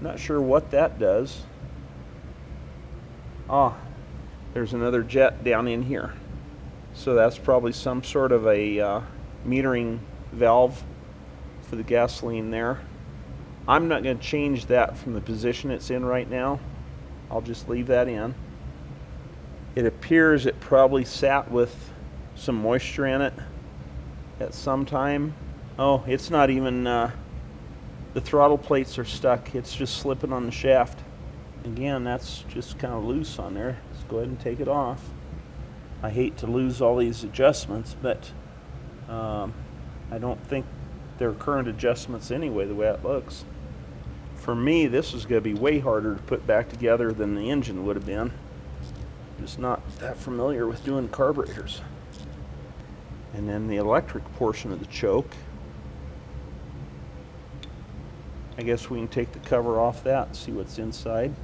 Not sure what that does. Ah, there's another jet down in here. So that's probably some sort of a metering valve for the gasoline there. I'm not going to change that from the position it's in right now. I'll just leave that in. It appears it probably sat with some moisture in it at some time. Oh, it's not even, the throttle plates are stuck. It's just slipping on the shaft. Again, that's just kind of loose on there. Let's go ahead and take it off. I hate to lose all these adjustments, but I don't think they're current adjustments anyway, the way it looks. For me, this is going to be way harder to put back together than the engine would have been. Just not that familiar with doing carburetors. And then the electric portion of the choke. I guess we can take the cover off that and see what's inside.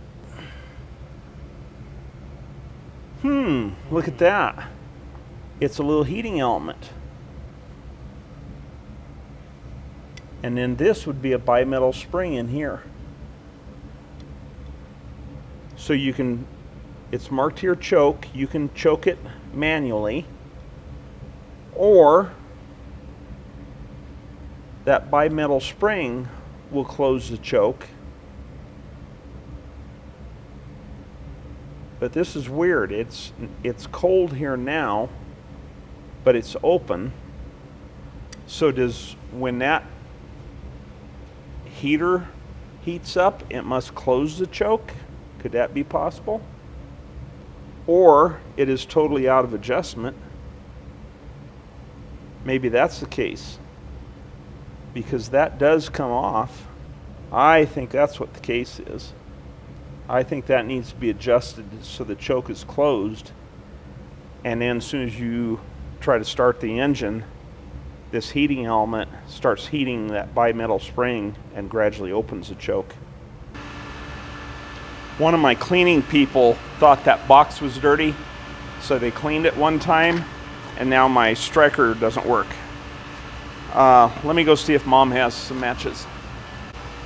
Look at that. It's a little heating element. And then this would be a bimetal spring in here. So you can, it's marked here choke, you can choke it manually, or that bimetal spring will close the choke. But this is weird. It's cold here now, but it's open. So does, when that heater heats up, it must close the choke? Could that be possible? Or it is totally out of adjustment. Maybe that's the case, because that does come off. I think that's what the case is. I think that needs to be adjusted so the choke is closed, and then as soon as you try to start the engine, this heating element starts heating that bimetal spring and gradually opens the choke. One of my cleaning people thought that box was dirty, so they cleaned it one time, and now my striker doesn't work. Let me go see if Mom has some matches.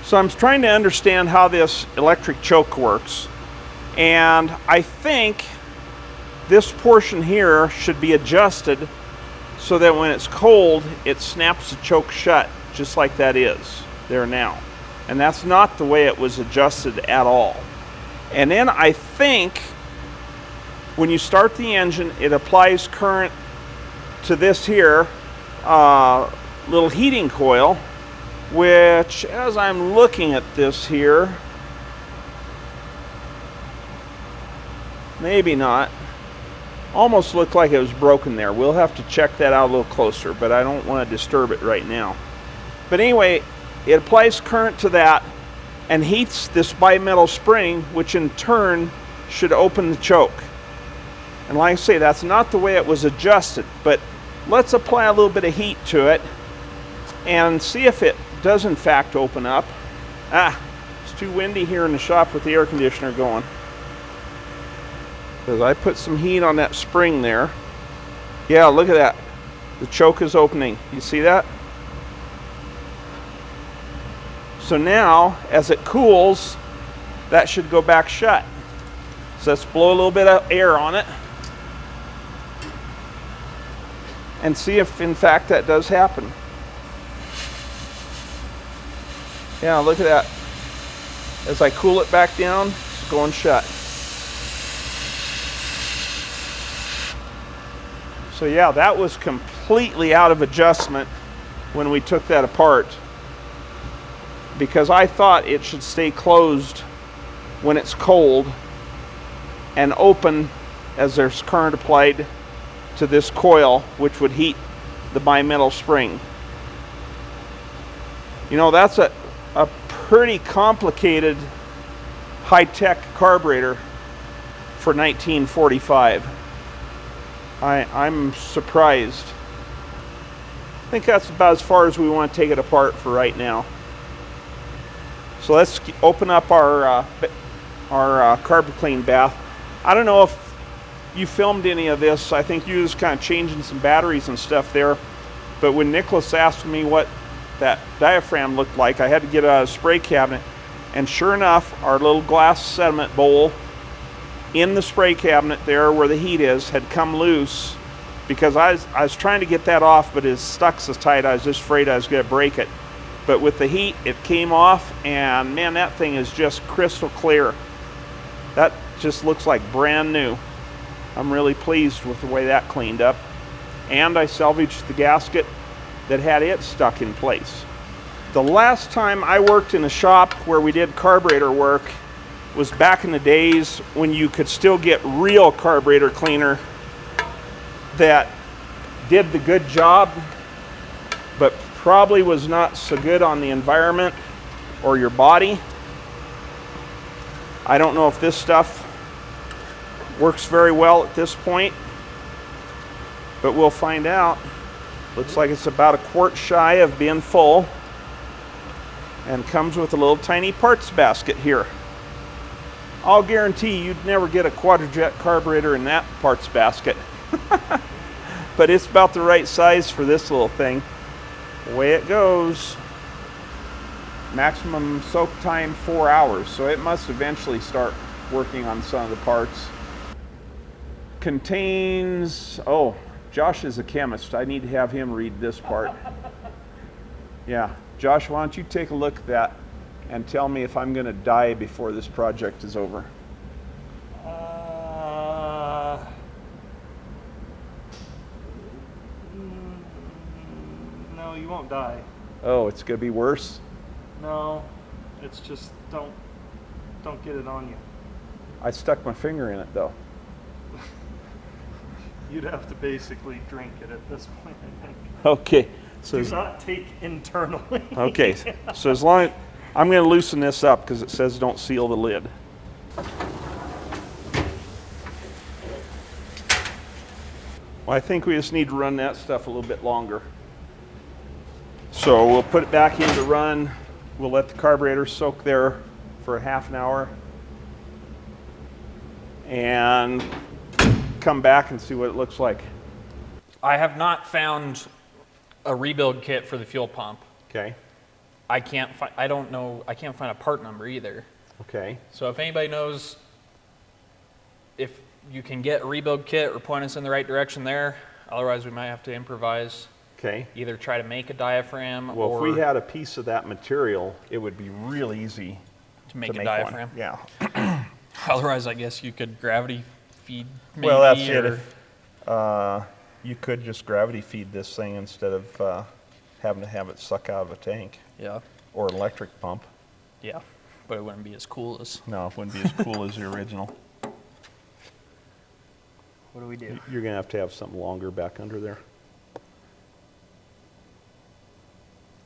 So I'm trying to understand how this electric choke works, and I think this portion here should be adjusted so that when it's cold, it snaps the choke shut, just like that is there now. And that's not the way it was adjusted at all. And then I think when you start the engine, it applies current to this here little heating coil, which, as I'm looking at this here, maybe not, almost looked like it was broken there. We'll have to check that out a little closer, but I don't want to disturb it right now. But anyway, it applies current to that and heats this bimetal spring, which in turn should open the choke. And like I say, that's not the way it was adjusted, but let's apply a little bit of heat to it and see if it does in fact open up. It's too windy here in the shop with the air conditioner going. Because I put some heat on that spring there. Yeah, look at that. The choke is opening. You see that? So now, as it cools, that should go back shut. So let's blow a little bit of air on it and see if in fact that does happen. Yeah, look at that. As I cool it back down, it's going shut. So yeah, that was completely out of adjustment when we took that apart, because I thought it should stay closed when it's cold and open as there's current applied to this coil, which would heat the bimetal spring. You know, that's a pretty complicated high-tech carburetor for 1945. I'm surprised. I think that's about as far as we want to take it apart for right now. So let's open up our carb clean bath. I don't know if you filmed any of this. I think you was kind of changing some batteries and stuff there. But when Nicholas asked me what that diaphragm looked like, I had to get out of the spray cabinet. And sure enough, our little glass sediment bowl in the spray cabinet there where the heat is had come loose, because I was trying to get that off, but it's stuck so tight I was just afraid I was going to break it. But with the heat, it came off, and man, that thing is just crystal clear. That just looks like brand new. I'm really pleased with the way that cleaned up. And I salvaged the gasket that had it stuck in place. The last time I worked in a shop where we did carburetor work was back in the days when you could still get real carburetor cleaner that did the good job, but probably was not so good on the environment or your body. I don't know if this stuff works very well at this point, but we'll find out. Looks like it's about a quart shy of being full, and comes with a little tiny parts basket here. I'll guarantee you'd never get a quadrajet carburetor in that parts basket. But it's about the right size for this little thing. Away it goes. Maximum soak time 4 hours, so it must eventually start working on some of the parts. Contains, oh, Josh is a chemist. I need to have him read this part. Yeah, Josh, why don't you take a look at that and tell me if I'm going to die before this project is over. No, you won't die. Oh, it's going to be worse? No, it's just don't get it on you. I stuck my finger in it though. You'd have to basically drink it at this point, I think. Okay. So Do not take internally. okay. So as long as I'm going to loosen this up because it says don't seal the lid. Well, I think we just need to run that stuff a little bit longer. So we'll put it back in to run. We'll let the carburetor soak there for a half an hour and come back and see what it looks like. I have not found a rebuild kit for the fuel pump. Okay. I can't find a part number either. Okay. So if anybody knows if you can get a rebuild kit or point us in the right direction there, otherwise we might have to improvise. Okay. Either try to make a diaphragm Well, or if we had a piece of that material, it would be real easy to make a one. diaphragm. Yeah. Otherwise, I guess you could gravity feed maybe. Well, that's it. You could just gravity feed this thing instead of having to have it suck out of a tank. Yeah. Or an electric pump. Yeah. But it wouldn't be as cool as. No, it wouldn't be as cool as the original. What do we do? You're going to have something longer back under there.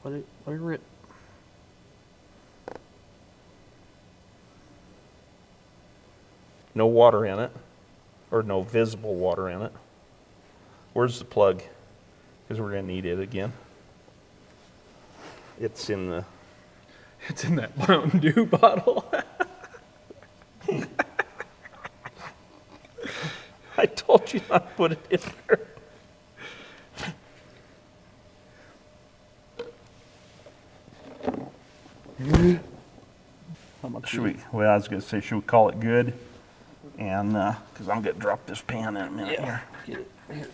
What are it? No water in it, or no visible water in it. Where's the plug? Because we're going to need it again. It's in that Mountain Dew bottle. I told you not to put it in there. Should we? Well, I was going to say, should we call it good? And because I'm going to drop this pan in a minute here. Get it here.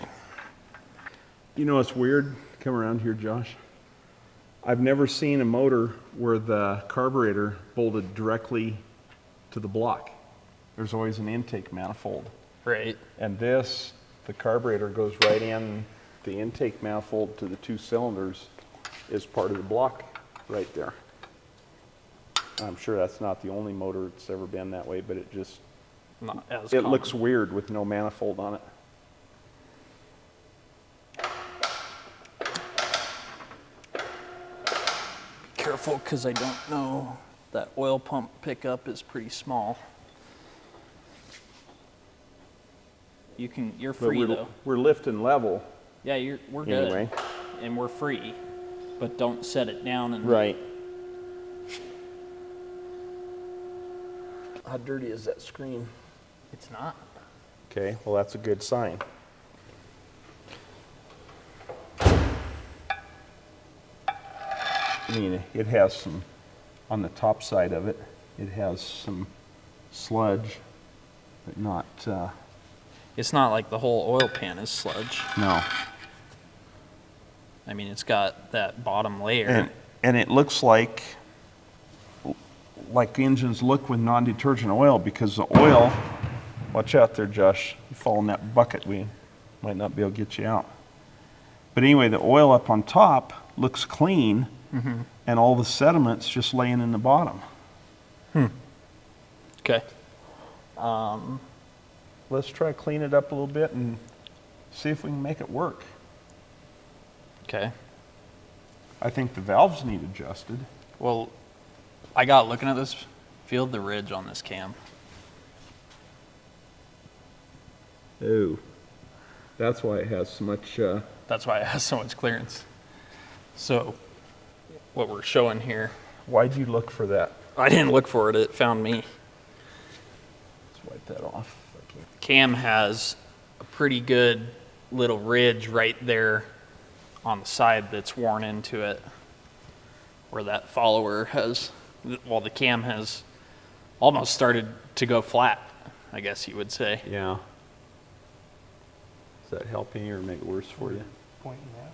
You know what's weird? Come around here, Josh. I've never seen a motor where the carburetor bolted directly to the block. There's always an intake manifold. Right. And this, the carburetor goes right in the intake manifold to the two cylinders is part of the block right there. I'm sure that's not the only motor that's ever been that way, but it just, Not as it common. looks weird with no manifold on it. Careful, because I don't know. That oil pump pickup is pretty small. You're But free though. we're lifting level Yeah, we're good. anyway. And we're free. But don't set it down and Right. How dirty is that screen? it's not. Okay, well, that's a good sign. I mean, it has some, on the top side of it, it has some sludge, but not, It's not like the whole oil pan is sludge. no. I mean, it's got that bottom layer. And it looks like engines look with non-detergent oil, because the oil, watch out there, Josh, you fall in that bucket, we might not be able to get you out. But anyway, the oil up on top looks clean, and all the sediment's just laying in the bottom. Okay. Let's try to clean it up a little bit and see if we can make it work. Okay. I think the valves need adjusted. Well, I got looking at this. Feel the ridge on this cam. Oh, that's why it has so much, That's why it has so much clearance. So, what we're showing here, why'd you look for that? I didn't look for it, it found me. Let's wipe that off. Cam has a pretty good little ridge right there on the side that's worn into it, where that follower has, well, the cam has almost started to go flat, I guess you would say. Yeah. Is that helping you or make it worse for you? Pointing at?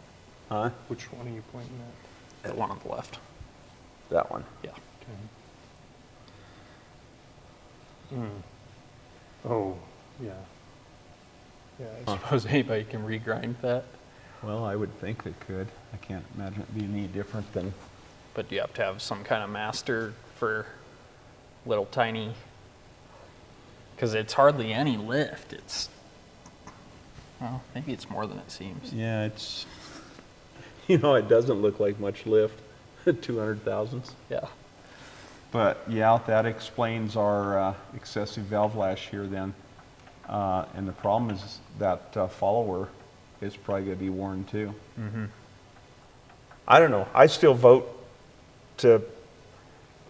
Huh? Which one are you pointing at? That one on the left. That one. Yeah. Okay. Oh, yeah. Yeah, I suppose anybody can regrind that, Well, I would think they could. I can't imagine it being any different than, but you have to have some kind of master for little tiny, because it's hardly any lift. It's, well, maybe it's more than it seems. yeah, it's, it doesn't look like much lift, 200 thousandths. Yeah. But yeah, that explains our excessive valve lash here then. And the problem is that follower is probably going to be worn too. I don't know. I still vote to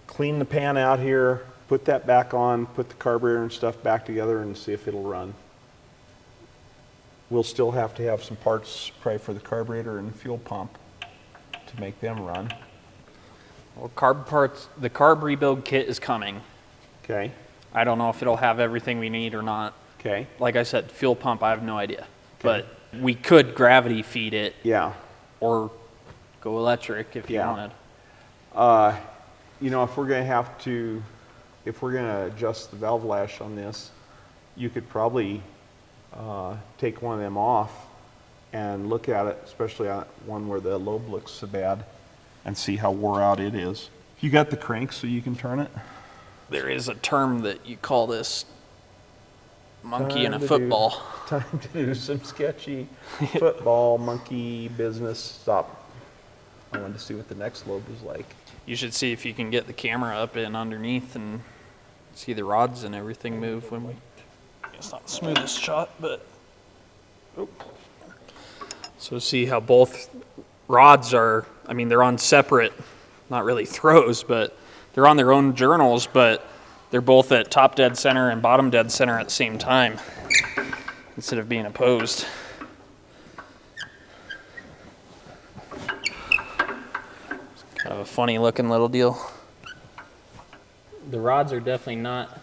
clean the pan out here, put that back on, put the carburetor and stuff back together and see if it'll run. We'll still have to have some parts probably for the carburetor and fuel pump to make them run. Well, carb parts, the carb rebuild kit is coming. Okay, I don't know if it'll have everything we need or not. okay, Like I said, fuel pump, I have no idea. But we could gravity feed it yeah. or go electric if you Yeah. wanted. If we're going to adjust the valve lash on this, you could probably take one of them off and look at it, especially on one where the lobe looks so bad, and see how wore out it is. You got the crank so you can turn it? There is a term that you call this monkey in a Time to football. Time to do some sketchy football monkey business. Stop. I wanted to see what the next lobe was like. You should see if you can get the camera up in underneath and see the rods and everything move when we. It's not the smoothest shot, but. So see how both rods are. I mean, they're on separate, not really throws, but they're on their own journals, but they're both at top dead center and bottom dead center at the same time instead of being opposed. Kind of a funny looking little deal. The rods are definitely not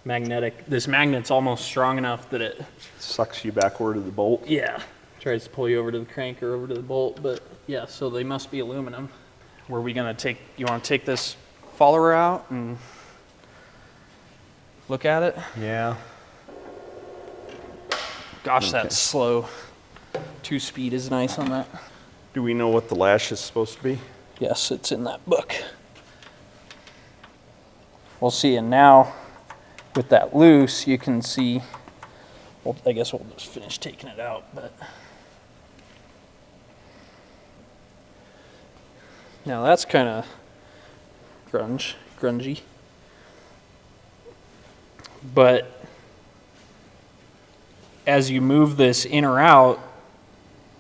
magnetic. This magnet's almost strong enough that it, Sucks you backward to the bolt. yeah, tries to pull you over to the crank or over to the bolt, but yeah, so they must be aluminum. Were we gonna take, you wanna take this follower out and look at it? Yeah. Gosh, Okay. that's slow. 2-speed is nice on that. Do we know what the lash is supposed to be? Yes, it's in that book. We'll see, and now with that loose, you can see, well, I guess we'll just finish taking it out, but. Now that's kind of grungy. as you move this in or out,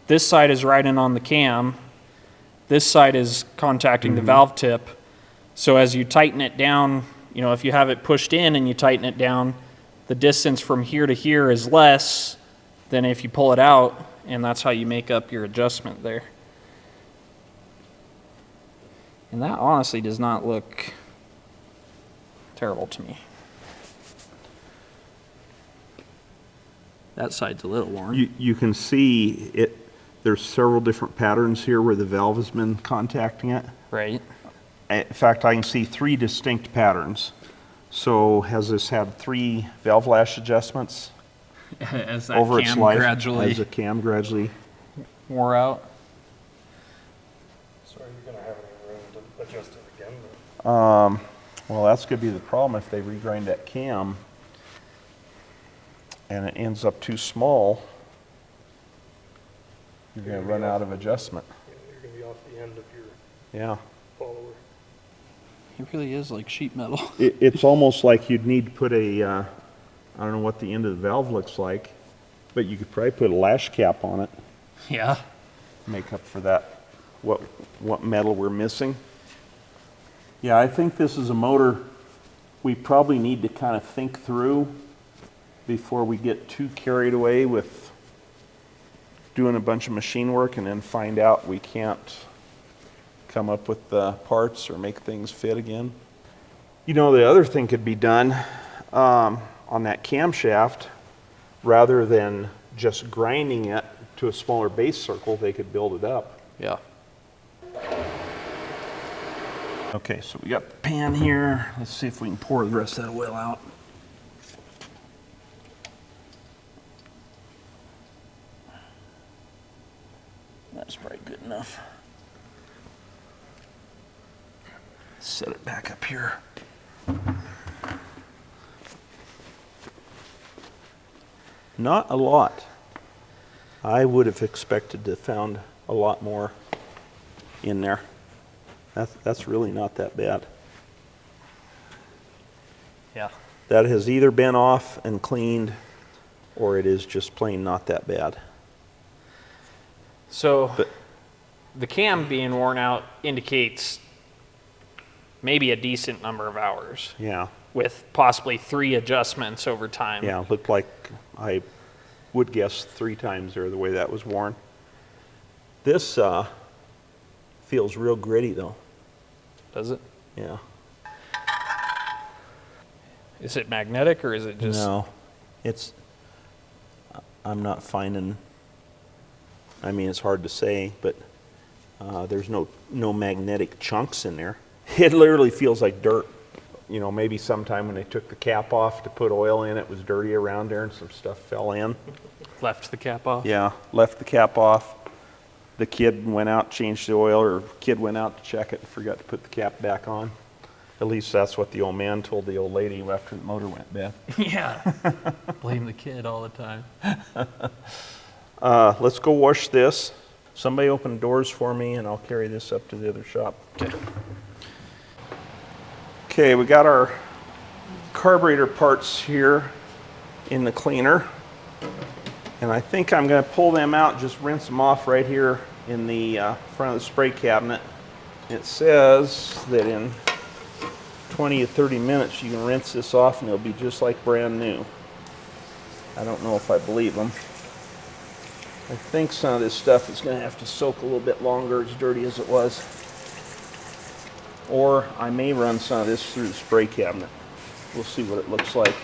this side is riding on the cam, this side is contacting the valve tip. So as you tighten it down, you know, if you have it pushed in and you tighten it down, the distance from here to here is less than if you pull it out, and that's how you make up your adjustment there. And that honestly does not look terrible to me. That side's a little worn. You can see it. There's several different patterns here where the valve has been contacting it. Right. In fact, I can see 3 distinct patterns. So has this had 3 valve lash adjustments As that over its cam life? gradually As the cam gradually wore out. So are you going to have any room to adjust it again? Then? well, that's going to be the problem if they regrind that cam and it ends up too small. You're going to run out of adjustment. You're going to be off the end of your Yeah. follower. It really is like sheet metal. It's almost like you'd need to put a, I don't know what the end of the valve looks like, but you could probably put a lash cap on it, Yeah. make up for that, what metal we're missing. Yeah, I think this is a motor we probably need to kind of think through before we get too carried away with doing a bunch of machine work and then find out we can't come up with the parts or make things fit again. You know, the other thing could be done on that camshaft, rather than just grinding it to a smaller base circle, they could build it up. Yeah. Okay, so we got the pan here. Let's see if we can pour the rest of that oil out. That's probably good enough. Set it back up here. Not a lot. I would have expected to have found a lot more in there. That's really not that bad. Yeah. That has either been off and cleaned, or it is just plain not that bad. So But- the cam being worn out indicates maybe a decent number of hours Yeah, with possibly 3 adjustments over time. yeah, looked like, I would guess 3 times there the way that was worn. This feels real gritty though. Does it? Yeah. Is it magnetic or is it just? No, I'm not finding, I mean, it's hard to say, but there's no magnetic chunks in there. It literally feels like dirt. You know, maybe sometime when they took the cap off to put oil in, it was dirty around there and some stuff fell in. Left the cap off? Yeah, left the cap off. The kid went out, changed the oil, or kid went out to check it and forgot to put the cap back on. At least that's what the old man told the old lady after the motor went bad. Yeah. Blame the kid all the time. Let's go wash this. Somebody open the doors for me and I'll carry this up to the other shop. Okay. Okay, we got our carburetor parts here in the cleaner. And I think I'm going to pull them out, just rinse them off right here in the front of the spray cabinet. It says that in 20 to 30 minutes you can rinse this off and it'll be just like brand new. I don't know if I believe them. I think some of this stuff is going to have to soak a little bit longer, as dirty as it was. Or I may run some of this through the spray cabinet. We'll see what it looks like.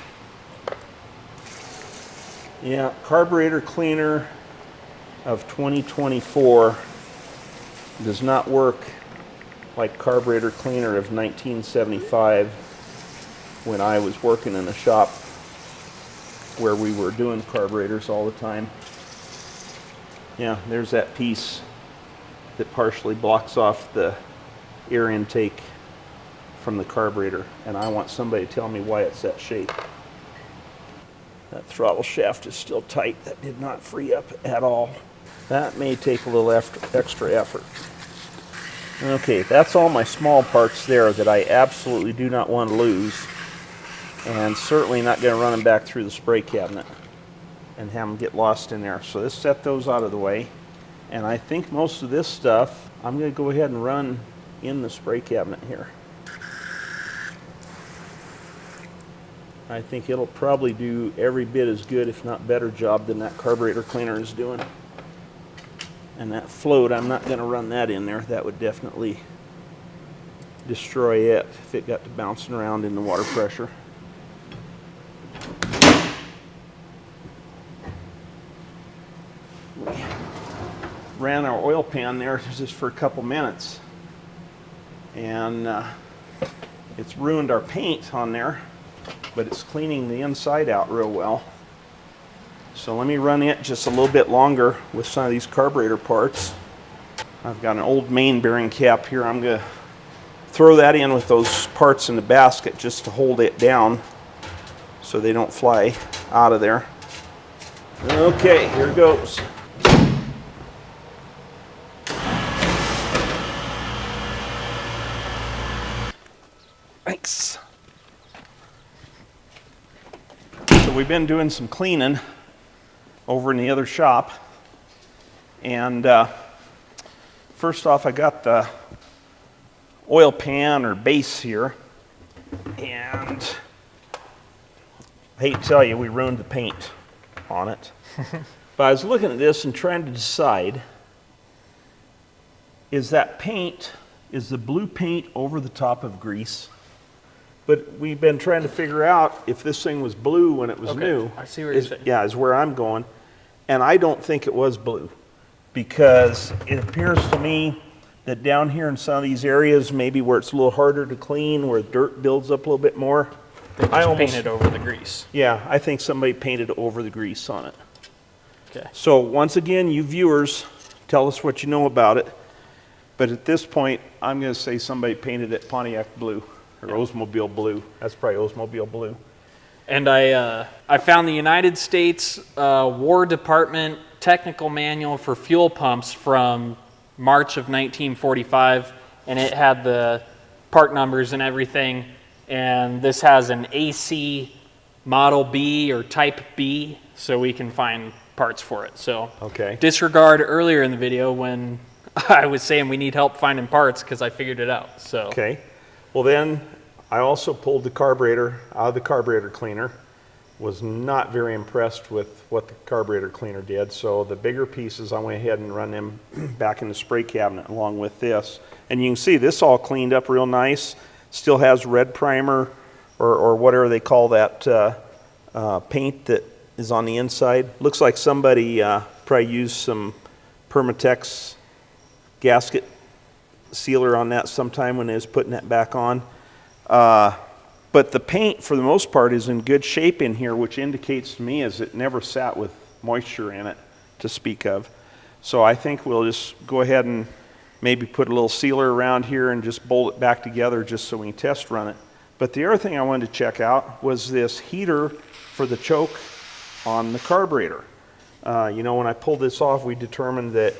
Yeah, carburetor cleaner of 2024 does not work like carburetor cleaner of 1975 when I was working in a shop where we were doing carburetors all the time. Yeah, there's that piece that partially blocks off the air intake from the carburetor, and I want somebody to tell me why it's that shape. That throttle shaft is still tight. That did not free up at all. That may take a little extra effort. Okay, that's all my small parts there that I absolutely do not want to lose, and certainly not going to run them back through the spray cabinet. and have them get lost in there. So let's set those out of the way. And I think most of this stuff, I'm going to go ahead and run in the spray cabinet here. I think it'll probably do every bit as good, if not better job than that carburetor cleaner is doing. And that float, I'm not going to run that in there. That would definitely destroy it if it got to bouncing around in the water pressure. We ran our oil pan there just for a couple minutes, and it's ruined our paint on there, but it's cleaning the inside out real well. So let me run it just a little bit longer with some of these carburetor parts. I've got an old main bearing cap here. I'm going to throw that in with those parts in the basket just to hold it down so they don't fly out of there. Okay, here goes. Thanks. So we've been doing some cleaning over in the other shop, and first off, I got the oil pan or base here, and I hate to tell you, we ruined the paint on it. But I was looking at this and trying to decide, is that paint, is the blue paint over the top of grease? But we've been trying to figure out if this thing was blue when it was new. I see what you're saying. Yeah, is where I'm going. And I don't think it was blue, because it appears to me that down here in some of these areas, maybe where it's a little harder to clean, where dirt builds up a little bit more, They just painted over the grease. yeah, I think somebody painted over the grease on it. Okay. So once again, you viewers, tell us what you know about it. But at this point, I'm going to say somebody painted it Pontiac blue or Oldsmobile blue. That's probably Oldsmobile blue. And I found the United States War Department Technical Manual for Fuel Pumps from March of 1945, and it had the part numbers and everything. And this has an AC Model B or Type B, so we can find parts for it. So Okay. disregard earlier in the video when I was saying we need help finding parts, because I figured it out. So Okay. Well then, I also pulled the carburetor out of the carburetor cleaner. Was not very impressed with what the carburetor cleaner did. So the bigger pieces, I went ahead and run them back in the spray cabinet along with this. And you can see this all cleaned up real nice. Still has red primer or whatever they call that paint that is on the inside. Looks like somebody probably used some Permatex gasket sealer on that sometime when they was putting that back on. But the paint, for the most part, is in good shape in here, which indicates to me is it never sat with moisture in it to speak of. So I think we'll just go ahead and maybe put a little sealer around here and just bolt it back together just so we can test run it. But the other thing I wanted to check out was this heater for the choke on the carburetor. You know, when I pulled this off, we determined that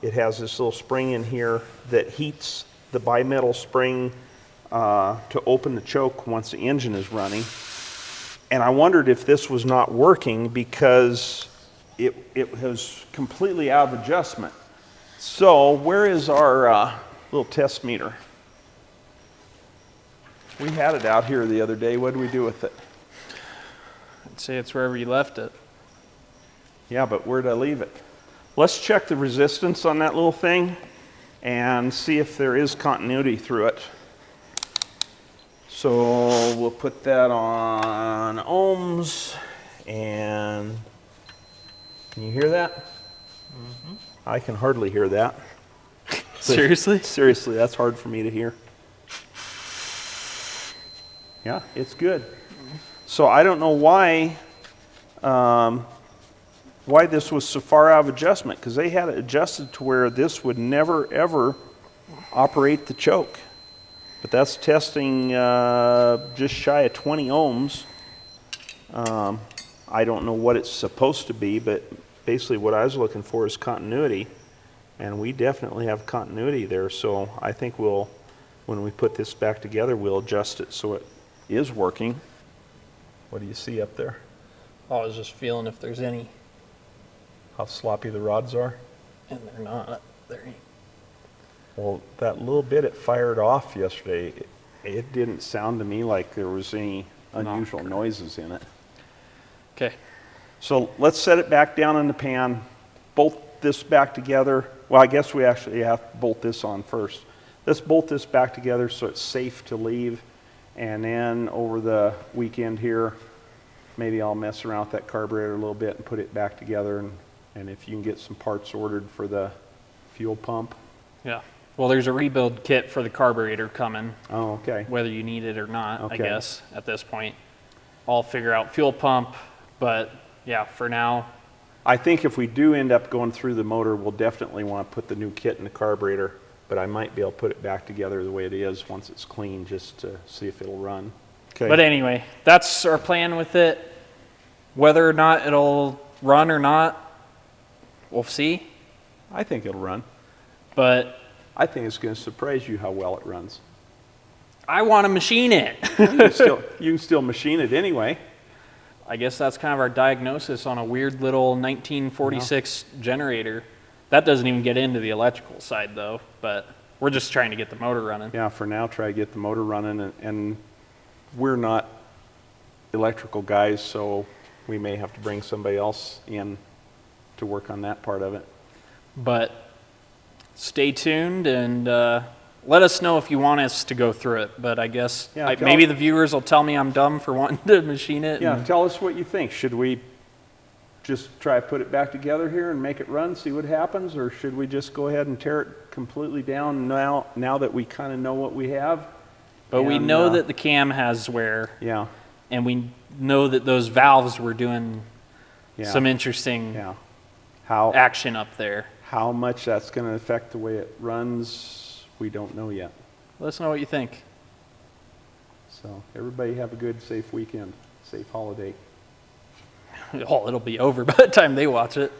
it has this little spring in here that heats the bimetal spring to open the choke once the engine is running. And I wondered if this was not working because it was completely out of adjustment. So where is our little test meter? We had it out here the other day. What did we do with it? I'd say it's wherever you left it. Yeah, but where did I leave it? Let's check the resistance on that little thing and see if there is continuity through it. So we'll put that on ohms, and can you hear that? Mm-hmm. I can hardly hear that. Seriously? Seriously, that's hard for me to hear. Yeah, it's good. So I don't know why this was so far out of adjustment, because they had it adjusted to where this would never ever operate the choke. But that's testing just shy of 20 ohms. I don't know what it's supposed to be, but basically what I was looking for is continuity, and we definitely have continuity there. So I think we'll, when we put this back together, we'll adjust it so it is working. What do you see up there? I was just feeling if there's any, How sloppy the rods are? and they're not. There ain't. Well, that little bit it fired off yesterday, it didn't sound to me like there was any unusual noises in it. Okay. So let's set it back down in the pan, bolt this back together. Well, I guess we actually have to bolt this on first. Let's bolt this back together so it's safe to leave. And then over the weekend here, maybe I'll mess around with that carburetor a little bit and put it back together. And if you can get some parts ordered for the fuel pump. Yeah. Well, there's a rebuild kit for the carburetor coming, Oh, okay. whether you need it or not, Okay. I guess, at this point. I'll figure out fuel pump, but yeah, for now, I think if we do end up going through the motor, we'll definitely want to put the new kit in the carburetor, but I might be able to put it back together the way it is once it's clean, just to see if it'll run. Okay. but anyway, that's our plan with it. Whether or not it'll run or not, we'll see. I think it'll run. But I think it's going to surprise you how well it runs. I want to machine it. You can still machine it anyway. I guess that's kind of our diagnosis on a weird little 1946 generator. That doesn't even get into the electrical side though, but we're just trying to get the motor running. Yeah, for now, try to get the motor running, and we're not electrical guys, so we may have to bring somebody else in to work on that part of it. But stay tuned and let us know if you want us to go through it. But I guess Yeah, maybe the viewers will tell me I'm dumb for wanting to machine it. Yeah, and- tell us what you think. Should we just try to put it back together here and make it run, see what happens, or should we just go ahead and tear it completely down now that we kind of know what we have? But we And, know that the cam has wear, Yeah, and we know that those valves were doing yeah, some interesting yeah. How action up there. how much that's going to affect the way it runs, we don't know yet. Let us know what you think. So everybody have a good, safe weekend, safe holiday. Oh, it'll be over by the time they watch it.